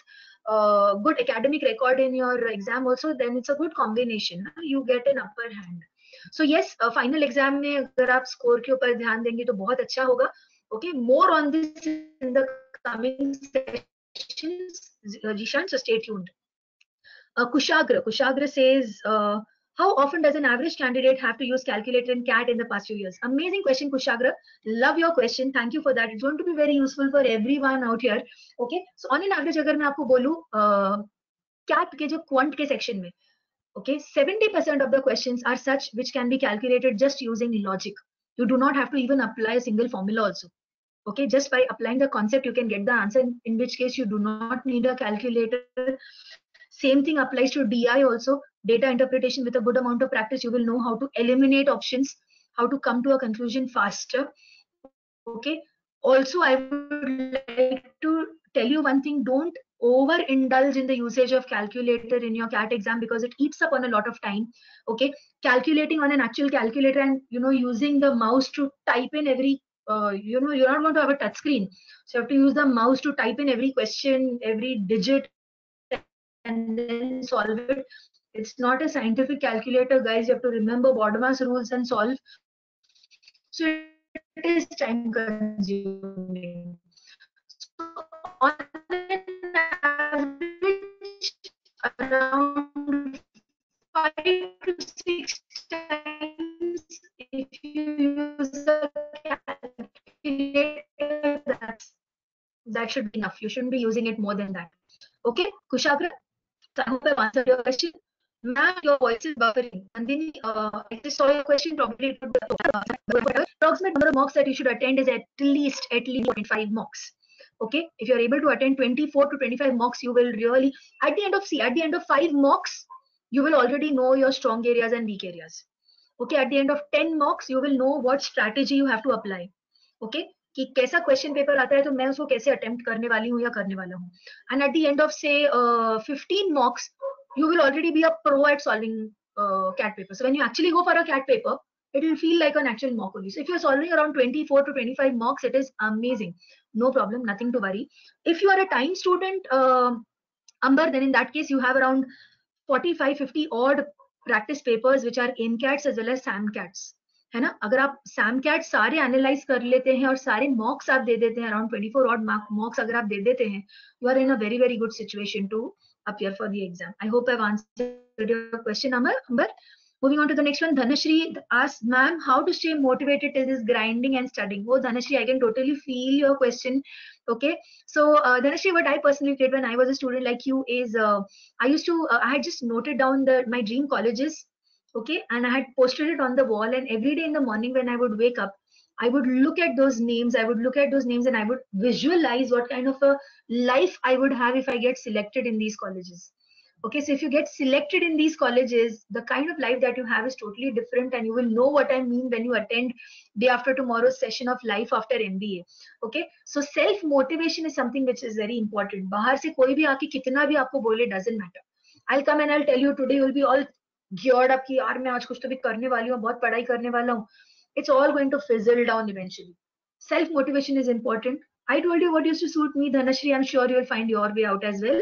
good academic record in your exam also, then it's a good combination. You get an upper hand. So yes, final exam में अगर आप score के ऊपर ध्यान देंगे तो बहुत अच्छा होगा. Okay, more on this in the coming sessions, Jishan. So stay tuned. Kushagra says, how often does an average candidate have to use calculator and CAT in the past few years? Amazing question, Kushagra. Love your question. Thank you for that. It's going to be very useful for everyone out here. Okay. So on an average, अगर मैं आपको बोलूं CAT के जो quant के section में, okay, 70% of the questions are such which can be calculated just using logic. You do not have to even apply a single formula also. Okay, just by applying the concept, you can get the answer, in which case you do not need a calculator. Same thing applies to DI also. Data interpretation, with a good amount of practice, you will know how to eliminate options, how to come to a conclusion faster. Okay. Also, I would like to tell you one thing. Don't overindulge in the usage of calculator in your CAT exam because it eats up on a lot of time. Okay. Calculating on an actual calculator and, using the mouse to type in every, you're not going to have a touch screen. So you have to use the mouse to type in every question, every digit, and then solve it. It's not a scientific calculator, guys. You have to remember BODMAS rules and solve. So it is time consuming. So on average, around 5 to 6 times, if you use the calculator, that should be enough. You shouldn't be using it more than that. Okay, Kushagra, so I hope I've answered your question. Ma'am, your voice is buffering. Nandini, I just saw your question. Probably it would be approximate number of mocks that you should attend is at least 25 mocks. Okay, if you're able to attend 24 to 25 mocks, you will really at the end of 5 mocks, you will already know your strong areas and weak areas. Okay, at the end of 10 mocks, you will know what strategy you have to apply. Okay, कि कैसा question paper आता है तो मैं उसको कैसे attempt करने वाली हूँ या करने वाला हूँ. And at the end of say 15 mocks, you will already be a pro at solving CAT paper. So when you actually go for a CAT paper, it will feel like an actual mock only. So if you're solving around 24 to 25 mocks, it is amazing. No problem, nothing to worry. If you are a time student, Amber, then in that case you have around 45-50 odd practice papers which are MCATs as well as SAMCATs. है ना. अगर आप SAMCAT सारे analyse कर लेते हैं और सारे मॉक्स आप दे देते हैं, अराउंड 24 ऑड मॉक्स अगर आप दे देते हैं, you are in a very very good situation to appear for the exam. I hope I've answered your question, Amber. Moving on to the next one, Dhanashri asks, ma'am, how to stay motivated till this grinding and studying? Oh, Dhanashri, I can totally feel your question. Okay, so Dhanashri, what I personally did when I was a student like you is I had just noted down my dream colleges. Okay, and I had posted it on the wall, and every day in the morning when I would wake up, I would look at those names, and I would visualize what kind of a life I would have if I get selected in these colleges. Okay, so if you get selected in these colleges, the kind of life that you have is totally different, and you will know what I mean when you attend day after tomorrow's session of life after MBA. Okay, so self motivation is something which is very important. बाहर से कोई भी आके कितना भी आपको बोले, doesn't matter. I'll come and I'll tell you today, you'll be all geared up कि यार मैं आज कुछ तो भी करने वाली हूँ, बहुत पढ़ाई करने वाला हूँ. It's all going to fizzle down eventually. Self motivation is important. I told you what used to suit me, Dhanashri. I'm sure you'll find your way out as well.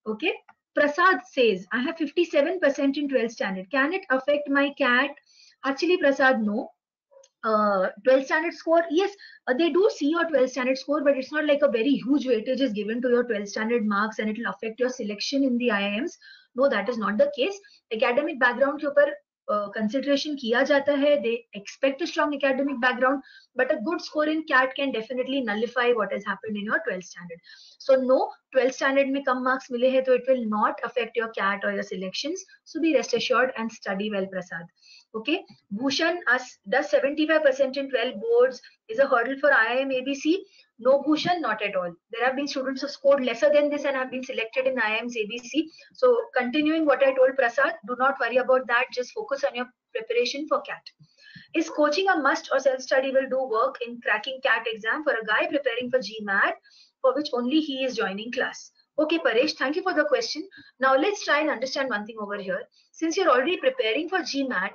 Okay. Prasad says, I have 57% in 12th standard. Can it affect my CAT? Actually, Prasad, no. 12th standard score, yes, they do see your 12th standard score, but it's not like a very huge weightage is given to your 12th standard marks and it will affect your selection in the IIMs. No, that is not the case. Academic background के ऊपर consideration किया जाता है. They expect a strong academic background, but a good score in CAT can definitely nullify what has happened in your 12th standard. So no, 12th standard में कम marks मिले हैं तो it will not affect your CAT or your selections. So be rest assured and study well, Prasad. Okay, Bhushan, does 75% in 12 boards is a hurdle for IIM ABC? No, Bhushan, not at all. There have been students who scored lesser than this and have been selected in IIM's ABC. So continuing what I told Prasad, do not worry about that. Just focus on your preparation for CAT. Is coaching a must or self-study will do work in cracking CAT exam for a guy preparing for GMAT, for which only he is joining class? Okay, Paresh, thank you for the question. Now let's try and understand one thing over here. Since you're already preparing for GMAT,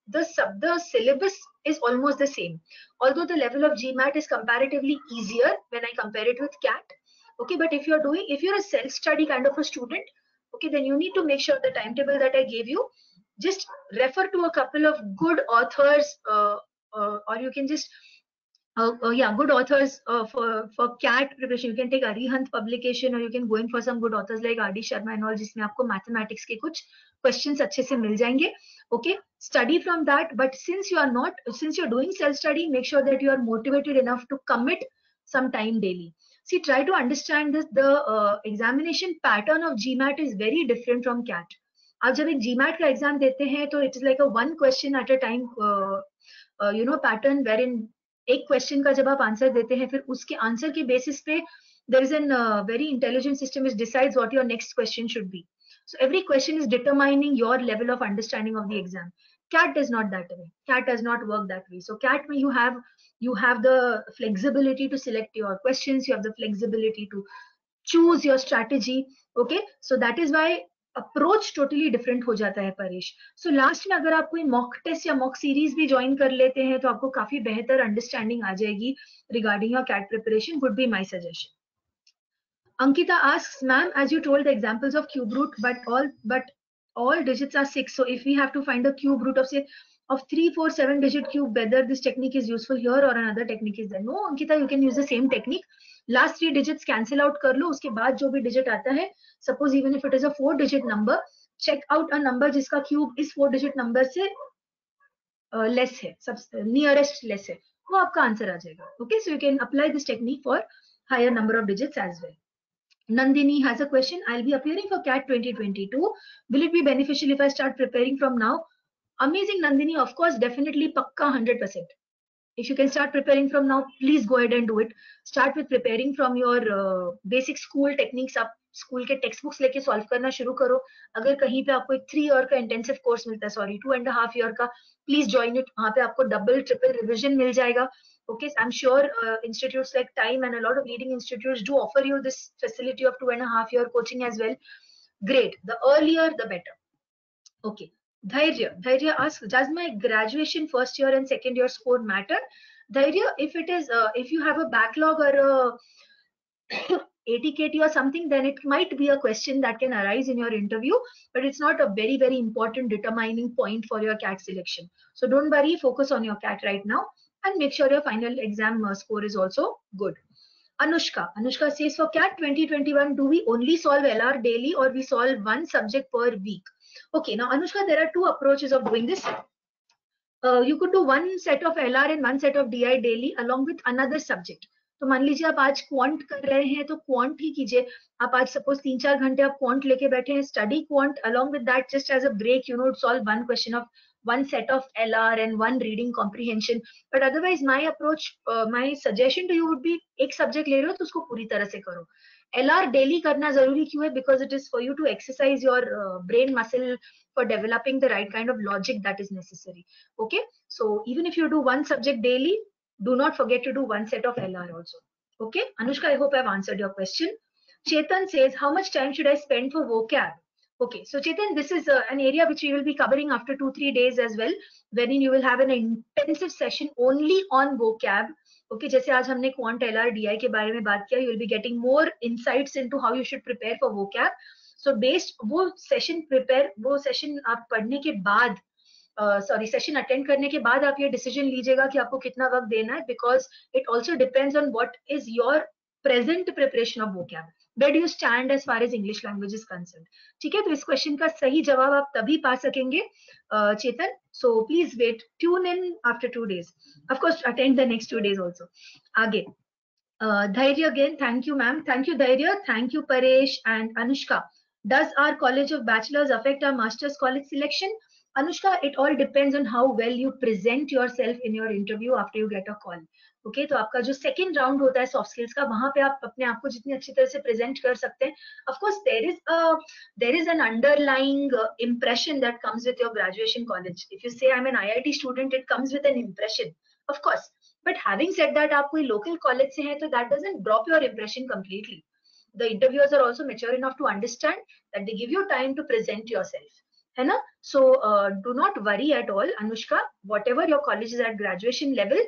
the syllabus is almost the same. Although the level of GMAT is comparatively easier when I compare it with CAT. Okay, but if you're a self-study kind of a student, okay, then you need to make sure the timetable that I gave you, just refer to a couple of good authors, or you can just good authors for CAT preparation. You can take Arihant publication, or you can go in for some good authors like R.D. Sharma and all, जिसमें आपको mathematics के कुछ questions अच्छे से मिल जाएंगे. Okay, study from that. But since you're doing self study, make sure that you are motivated enough to commit some time daily. See, try to understand this. The examination pattern of GMAT is very different from CAT. आप जब एक GMAT का exam देते हैं तो it is like a one question at a time pattern, wherein एक question का जब आप आंसर देते हैं, फिर उसके आंसर के बेसिस पे there is an very intelligent system which decides what your next question should be. So every question is determining your level of understanding of the exam. CAT is not that way. CAT does not work that way. So CAT, you have the flexibility to select your questions. You have the flexibility to choose your strategy. Okay, so that is why approach totally different हो जाता है Paresh. So last में अगर आप कोई mock test या mock series भी join कर लेते हैं तो आपको काफी बेहतर अंडरस्टैंडिंग आ जाएगी regarding your CAT preparation. Would be my suggestion. Ankita asks, ma'am, as you told the examples of cube root, but all digits are 6. So if we have to find the cube root of say of 3, 4, 7 digit cube, whether this technique is useful here or another technique is there? No, Ankita, you can use the same technique. Last 3 digits cancel out कर लो, उसके बाद जो भी digit आता है, suppose even if it is a 4 digit number, check out a number जिसका cube इस 4 digit number से less है, nearest less है, वो आपका आंसर आ जाएगा. Okay, so you can apply this technique for higher number of digits as well. Nandini has a question. I'll be appearing for CAT 2022. Will it be beneficial if I start preparing from now? Amazing, Nandini. Of course, definitely, pakka 100%. If you can start preparing from now, please go ahead and do it. Start with preparing from your basic school techniques. आप school के text books लेके solve करना शुरू करो. अगर कहीं पे आपको एक 3 ईयर का इंटेंसिव कोर्स मिलता है, सॉरी 2.5 ईयर का, प्लीज ज्वाइन इट. वहां पे आपको डबल ट्रिपल रिविजन मिल जाएगा. Okay, so I'm sure institutes like Time and a lot of leading institutes do offer you this facility of 2.5 year coaching as well. Great. The earlier, the better. Okay. Dhairya asks, does my graduation first year and second year score matter? Dhairya, if it is, if you have a backlog or a ATKT or something, then it might be a question that can arise in your interview, but it's not a very, very important determining point for your CAT selection. So don't worry, focus on your CAT right now and make sure your final exam score is also good. Anushka says, for CAT 2021, do we only solve LR daily or we solve one subject per week? Okay, now Anushka, there are two approaches of doing this. You could do one set of LR and one set of DI daily along with another subject. तो मान लीजिए आप आज quant कर रहे हैं तो quant ही कीजिए. आप आज सपोज 3-4 घंटे आप क्वांट लेके बैठे हैं, study quant along with that just as a break, you know, solve one question of one set of LR and one reading comprehension. But otherwise my approach, my suggestion to you would be, एक subject ले रहे हो तो उसको पूरी तरह से करो. LR daily करना जरूरी क्यों है? Because it is for you to exercise your brain muscle for developing the right kind of logic that is necessary. Okay, so even if you do one subject daily, do not forget to do one set of LR also. Okay, Anushka, I hope I've answered your question. Chetan says, how much time should I spend for vocab? Okay, so Chetan, this is an area which we will be covering after 2-3 days as well, wherein you will have an intensive session only on vocab. Okay, जैसे आज हमने quant LR DI के बारे में बात किया, you will be getting more insights into how you should prepare for vocab. So based वो session आप पढ़ने के बाद, सेशन अटेंड करने के बाद आप ये डिसीजन लीजिएगा कि आपको कितना वक्त देना है, because it also depends on what is your present preparation of vocab. Where do you stand as far as English language is concerned? ठीक है, तो इस क्वेश्चन का सही जवाब आप तभी पा सकेंगे Chetan. So please wait, tune in after 2 days. Of course attend the next 2 days also. आगे Dhairya again, thank you ma'am. Thank you Dhairya, thank you Paresh and Anushka. Does our college of bachelors affect our master's college selection? Anushka, it all depends on how well you present yourself in your interview after you get a call. Okay तो आपका जो second round होता है soft skills का, वहां पे आप अपने आप को जितनी अच्छी तरह से प्रेजेंट कर सकते हैं. Of course there is an underlying impression that comes with your graduation college. If you say I'm an IIT student, it comes with an impression, of course. But having said that, आप कोई local college से हैं तो that doesn't drop your impression completely. The interviewers are also mature enough to understand that they give you time to present yourself, है ना? So do not worry at all, Anushka. Whatever your college is at graduation level,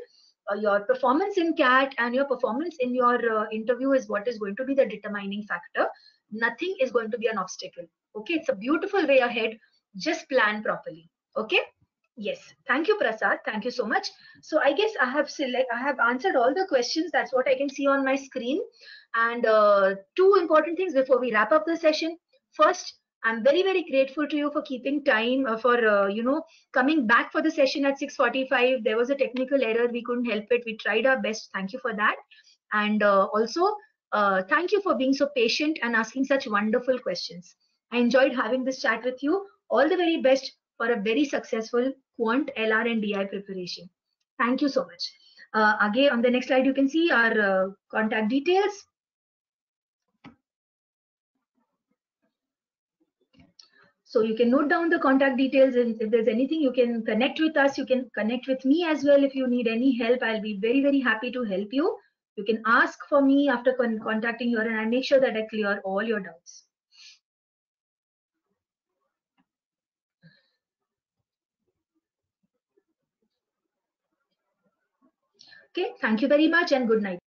your performance in CAT and your performance in your interview is what is going to be the determining factor. Nothing is going to be an obstacle. Okay, it's a beautiful way ahead. Just plan properly. Okay. Yes, thank you, Prasad. Thank you so much. So I guess I have answered all the questions. That's what I can see on my screen. And two important things before we wrap up the session. First, I'm very, very grateful to you for keeping time for coming back for the session at 6:45. There was a technical error. We couldn't help it. We tried our best. Thank you for that. And also, thank you for being so patient and asking such wonderful questions. I enjoyed having this chat with you. All the very best for a very successful Quant LR and DI preparation. Thank you so much. Again, on the next slide, you can see our contact details. So you can note down the contact details, and if there's anything you can connect with us, you can connect with me as well. If you need any help, I'll be very, very happy to help you. You can ask for me after contacting you, and I'll make sure that I clear all your doubts. Okay, thank you very much and good night.